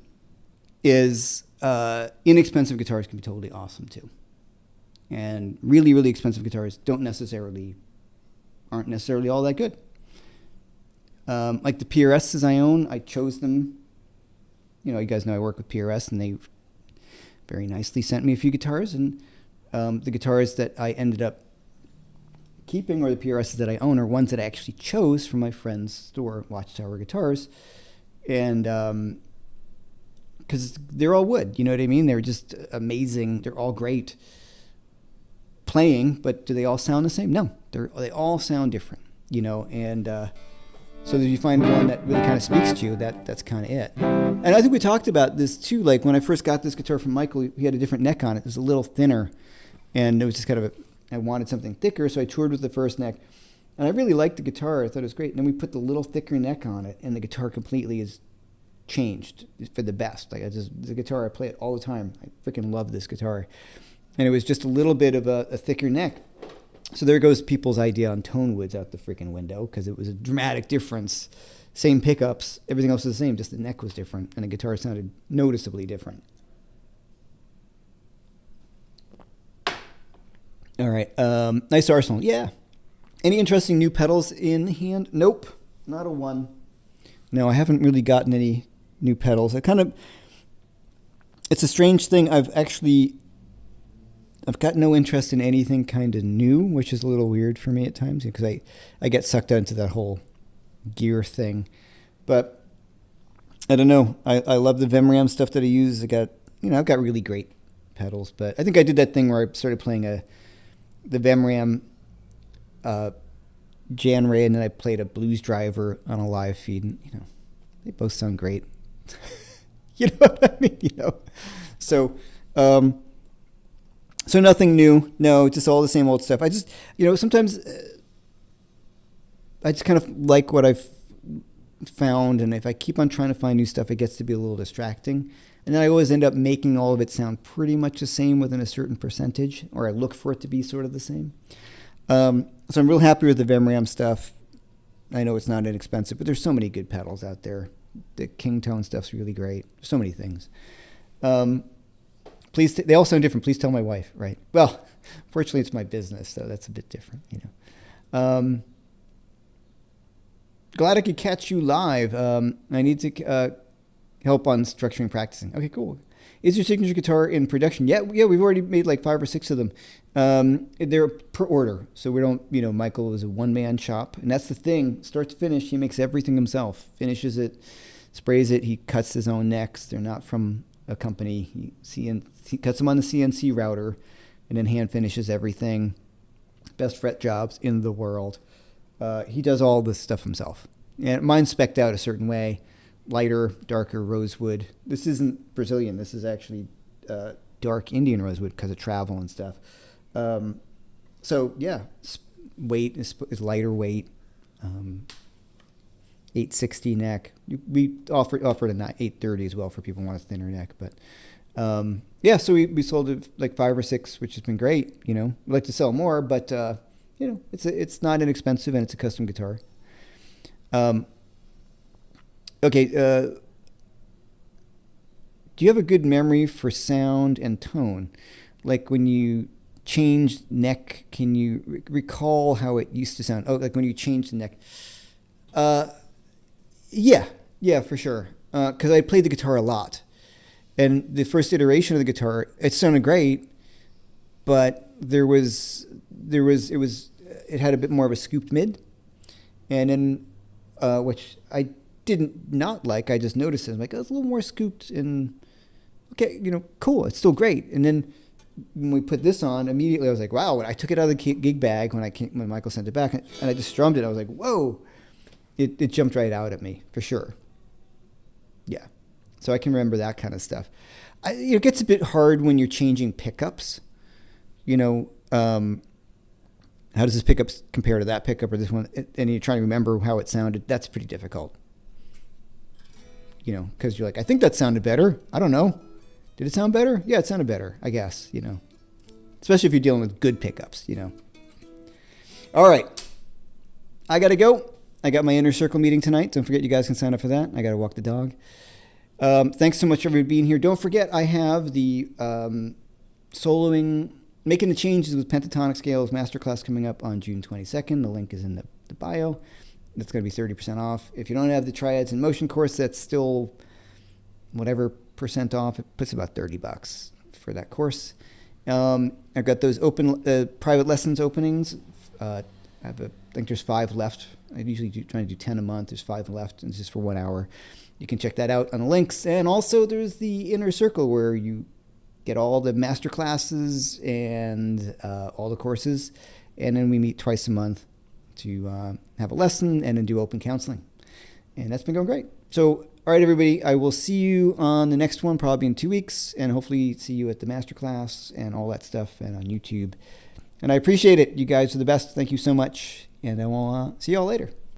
is inexpensive guitars can be totally awesome too. And really, really expensive guitars aren't necessarily all that good. Like the PRSs I own, I chose them. You guys know I work with PRS, and they very nicely sent me a few guitars. And the guitars that I ended up keeping, or the PRSs that I own, are ones that I actually chose from my friend's store, Watchtower Guitars. And because they're all wood, you know what I mean? They're just amazing. They're all great playing, but do they all sound the same? No, they all sound different, and so if you find one that really kind of speaks to you, that's kind of it. And I think we talked about this too, like when I first got this guitar from Michael, he had a different neck on it. It was a little thinner, and it was just kind of I wanted something thicker, so I toured with the first neck, and I really liked the guitar. I thought it was great. And then we put the little thicker neck on it, and the guitar completely is changed for the best. Like the guitar, I play it all the time. I freaking love this guitar. And it was just a little bit of a thicker neck. So there goes people's idea on tone woods out the freaking window, because it was a dramatic difference. Same pickups, everything else was the same, just the neck was different, and the guitar sounded noticeably different. All right, nice Arsenal, yeah. Any interesting new pedals in hand? Nope, not a one. No, I haven't really gotten any new pedals. It's a strange thing. I've got no interest in anything kind of new, which is a little weird for me at times, because I get sucked into that whole gear thing. But I don't know. I love the Vemram stuff that I use. I've got really great pedals, but I think I did that thing where I started playing the Vemram Jan Ray, and then I played a Blues Driver on a live feed, and they both sound great. You know what I mean? So So nothing new. No, just all the same old stuff. I just, sometimes I just kind of like what I've found. And if I keep on trying to find new stuff, it gets to be a little distracting. And then I always end up making all of it sound pretty much the same within a certain percentage, or I look for it to be sort of the same. So I'm real happy with the Vemram stuff. I know it's not inexpensive, but there's so many good pedals out there. The King Tone stuff's really great. So many things. Please, they all sound different. Please tell my wife, right? Well, fortunately, it's my business, so that's a bit different, Glad I could catch you live. I need to help on structuring practicing. Okay, cool. Is your signature guitar in production? Yeah, we've already made like 5 or 6 of them. They're per order, so we don't, Michael is a one-man shop, and that's the thing. Start to finish, he makes everything himself. Finishes it, sprays it, he cuts his own necks. They're not from a company. He He cuts them on the CNC router and then hand finishes everything. Best fret jobs in the world. He does all this stuff himself. And mine's spec'd out a certain way. Lighter, darker rosewood. This isn't Brazilian. This is actually dark Indian rosewood because of travel and stuff. So yeah, weight is lighter weight. 860 neck. We offered a 830 as well for people who want a thinner neck. But yeah, so we sold it like 5 or 6, which has been great. You know, we'd like to sell more, but you know, it's not inexpensive and it's a custom guitar. Okay. Do you have a good memory for sound and tone? Like when you change neck, can you recall how it used to sound? Oh, like when you change the neck. Yeah, for sure. Because I played the guitar a lot. And the first iteration of the guitar, it sounded great, but it had a bit more of a scooped mid. And then, which I didn't not like, I just noticed it. I'm like, oh, it's a little more scooped and okay, you know, cool. It's still great. And then when we put this on, immediately I was like, wow, when I took it out of the gig bag when Michael sent it back and I just strummed it, I was like, whoa, it jumped right out at me for sure. Yeah. So I can remember that kind of stuff. It gets a bit hard when you're changing pickups. You know, how does this pickup compare to that pickup or this one? And you're trying to remember how it sounded. That's pretty difficult. You know, because you're like, I think that sounded better. I don't know. Did it sound better? Yeah, it sounded better, I guess, you know. Especially if you're dealing with good pickups, you know. All right. I got to go. I got my inner circle meeting tonight. Don't forget, you guys can sign up for that. I got to walk the dog. Thanks so much for everybody being here. Don't forget, I have the soloing, making the changes with pentatonic scales masterclass coming up on June 22nd. The link is in the bio. That's going to be 30% off. If you don't have the triads in motion course, that's still whatever percent off. It puts about $30 for that course. I've got those open private lessons openings. I think there's 5 left. I usually try to do 10 a month. There's 5 left, and it's just for 1 hour. You can check that out on the links. And also there's the inner circle where you get all the master classes and all the courses. And then we meet twice a month to have a lesson and then do open counseling. And that's been going great. So, all right, everybody, I will see you on the next one, probably in 2 weeks, and hopefully see you at the masterclass and all that stuff and on YouTube. And I appreciate it. You guys are the best. Thank you so much. And I will see you all later.